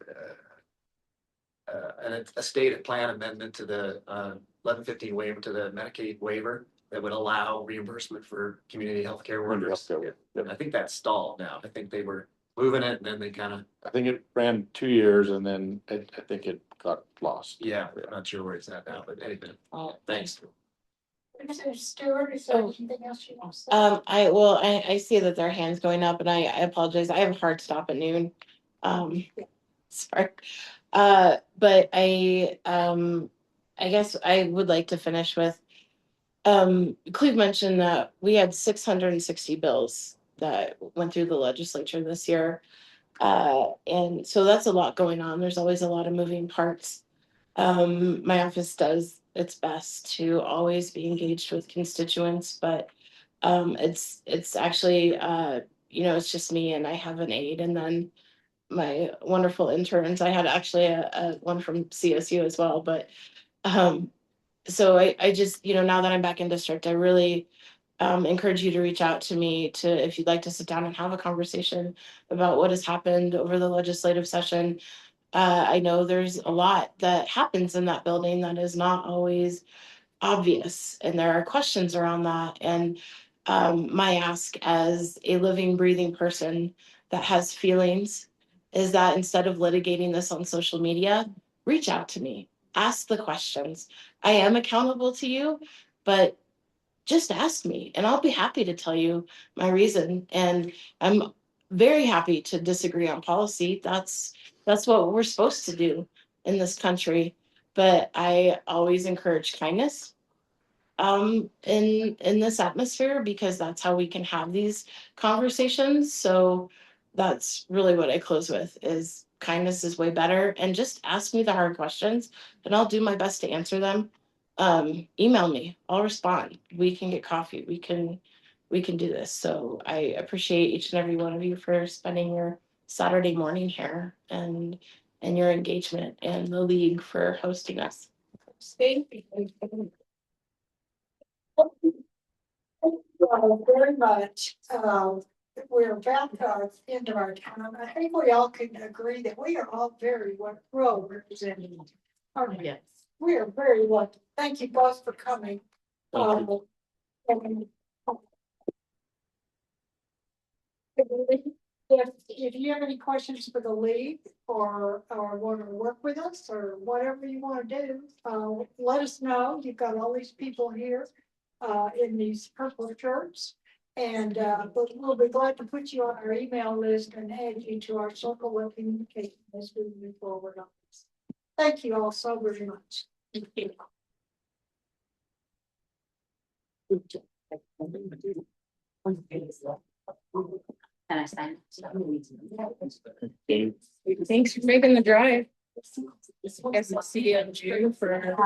a state plan amendment to the 1115 waiver, to the Medicaid waiver, that would allow reimbursement for community healthcare workers. I think that's stalled now. I think they were moving it, and then they kind of. I think it ran 2 years, and then I think it got lost. Yeah, I'm not sure where it's at now, but anyway, thanks. Mr. Stewart, is there anything else you want to say? I see that there are hands going up, and I apologize. I have a hard stop at noon. Sorry. But I guess I would like to finish with, Cleave mentioned that we had 660 bills that went through the legislature this year. And so that's a lot going on. There's always a lot of moving parts. My office does its best to always be engaged with constituents, but it's actually it's just me, and I have an aide, and then my wonderful interns. I had actually a one from CSU as well, but so I just, now that I'm back in district, I really encourage you to reach out to me if you'd like to sit down and have a conversation about what has happened over the legislative session. I know there's a lot that happens in that building that is not always obvious, and there are questions around that. And my ask as a living, breathing person that has feelings is that instead of litigating this on social media, reach out to me, ask the questions. I am accountable to you, but just ask me and I'll be happy to tell you my reason. And I'm very happy to disagree on policy. That's what we're supposed to do in this country. but I always encourage kindness in this atmosphere, because that's how we can have these conversations. So that's really what I close with, is kindness is way better, and just ask me the hard questions and I'll do my best to answer them. Email me, I'll respond. We can get coffee, we can do this. So I appreciate each and every one of you for spending your Saturday morning here, and your engagement, and the league for hosting us. Thank you very much. We're about to end of our time. I think we all can agree that we are all very well represented. Yes. We are very lucky. Thank you both for coming. Thank you. And if you have any questions for the league, or want to work with us, or whatever you want to do, let us know. You've got all these people here in these purple shirts. And but we'll be glad to put you on our email list and add you to our circle of communication as we move forward on this. Thank you all so very much. Thank you. Can I sign? Thanks for making the drive. Guess I'll see you in June for.